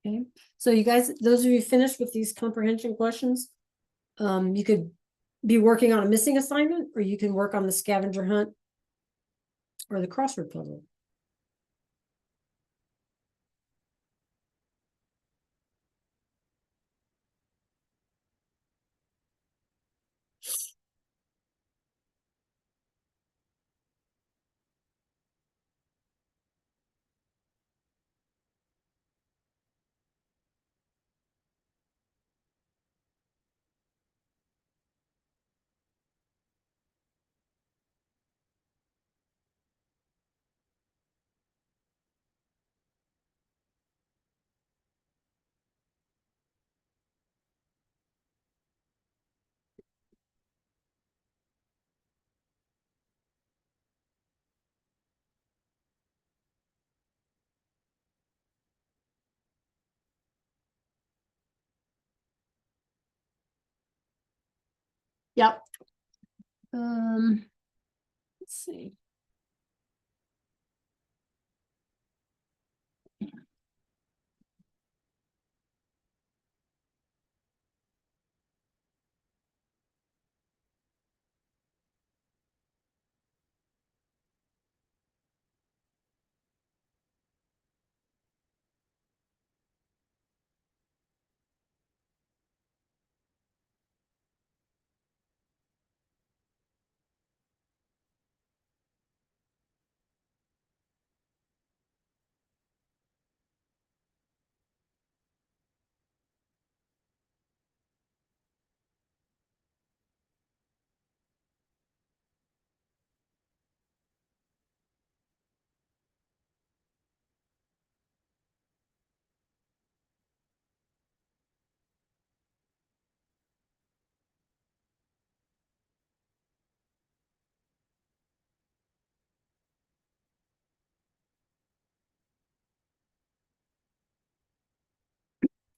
Okay, so you guys, those of you finished with these comprehension questions, you could be working on a missing assignment, or you can work on the scavenger hunt or the crossword puzzle. Yep. Let's see.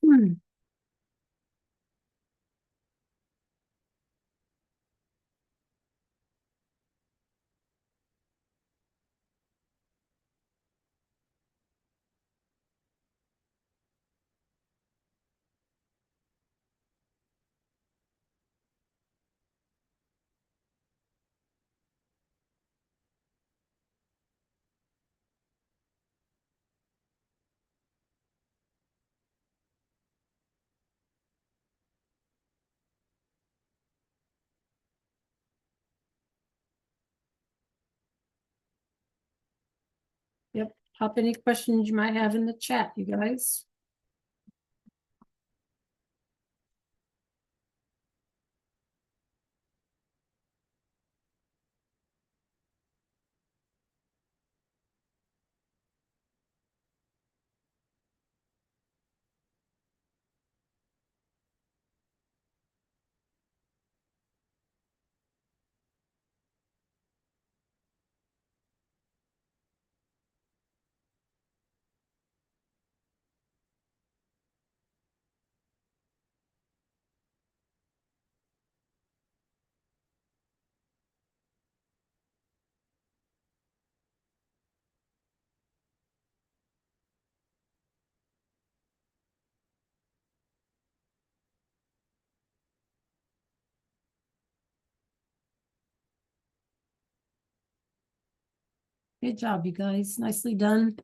Hmm. Yep. Pop any questions you might have in the chat, you guys. Good job, you guys. Nicely done.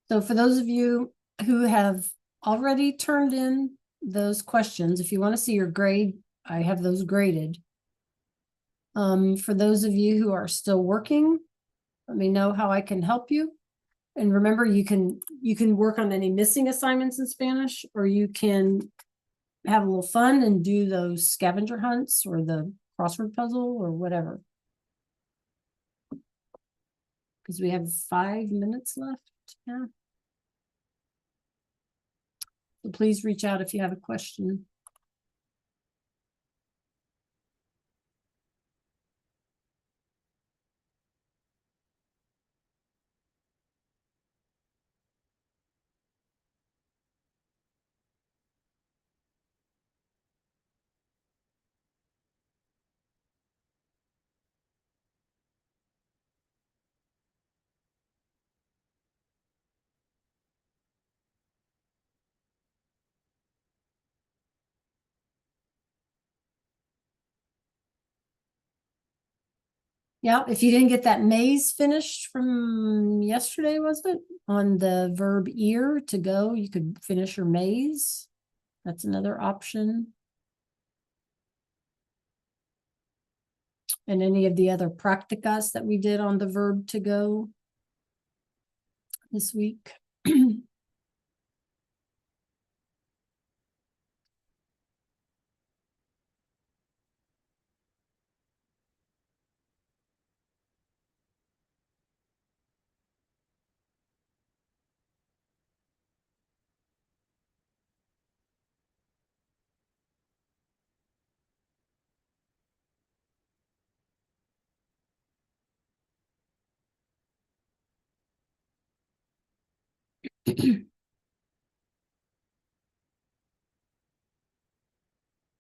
So for those of you who have already turned in those questions, if you want to see your grade, I have those graded. For those of you who are still working, let me know how I can help you. And remember, you can work on any missing assignments in Spanish, or you can have a little fun and do those scavenger hunts or the crossword puzzle or whatever. Because we have 5 minutes left. Yeah. So please reach out if you have a question. Yeah, if you didn't get that maze finished from yesterday, was it? On the verb ear to go, you could finish your maze. That's another option. And any of the other practicas that we did on the verb to go this week.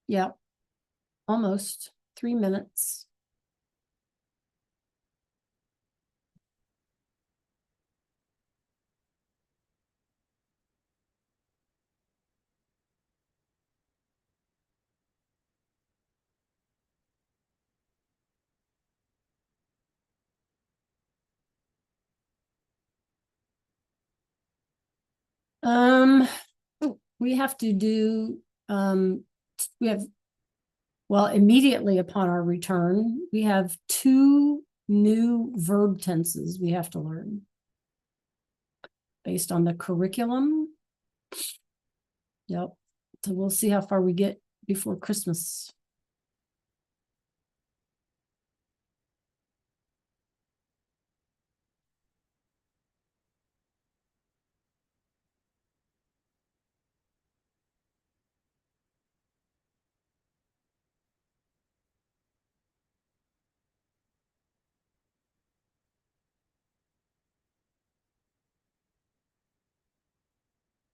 Yep, almost 3 minutes. We have to do, we have, well, immediately upon our return, we have 2 new verb tenses we have to learn based on the curriculum. Yep. So we'll see how far we get before Christmas.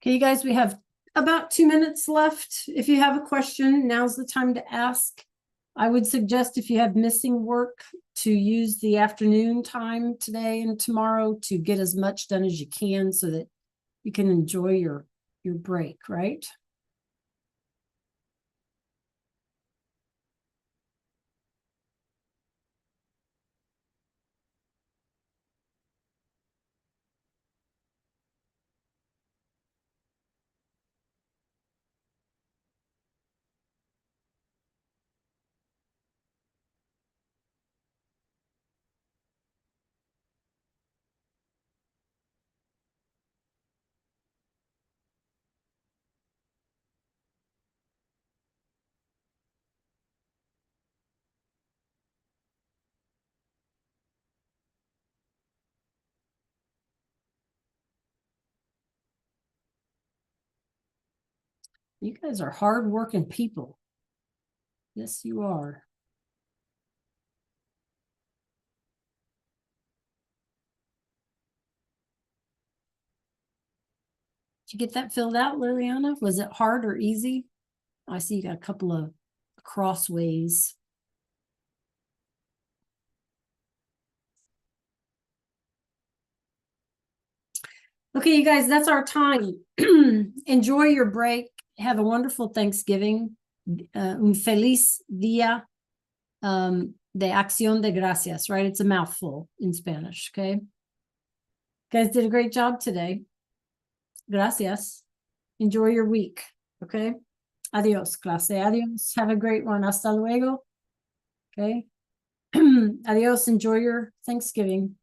Okay, you guys, we have about 2 minutes left. If you have a question, now's the time to ask. I would suggest if you have missing work to use the afternoon time today and tomorrow to get as much done as you can so that you can enjoy your break, right? You guys are hardworking people. Yes, you are. Did you get that filled out, Liliana? Was it hard or easy? I see you got a couple of crossways. Okay, you guys, that's our time. Enjoy your break. Have a wonderful Thanksgiving. Un feliz día de acción de gracias, right? It's a mouthful in Spanish, okay? Guys did a great job today. Gracias. Enjoy your week, okay? Adios, clase. Adios. Have a great one. Hasta luego. Okay. Adios. Enjoy your Thanksgiving.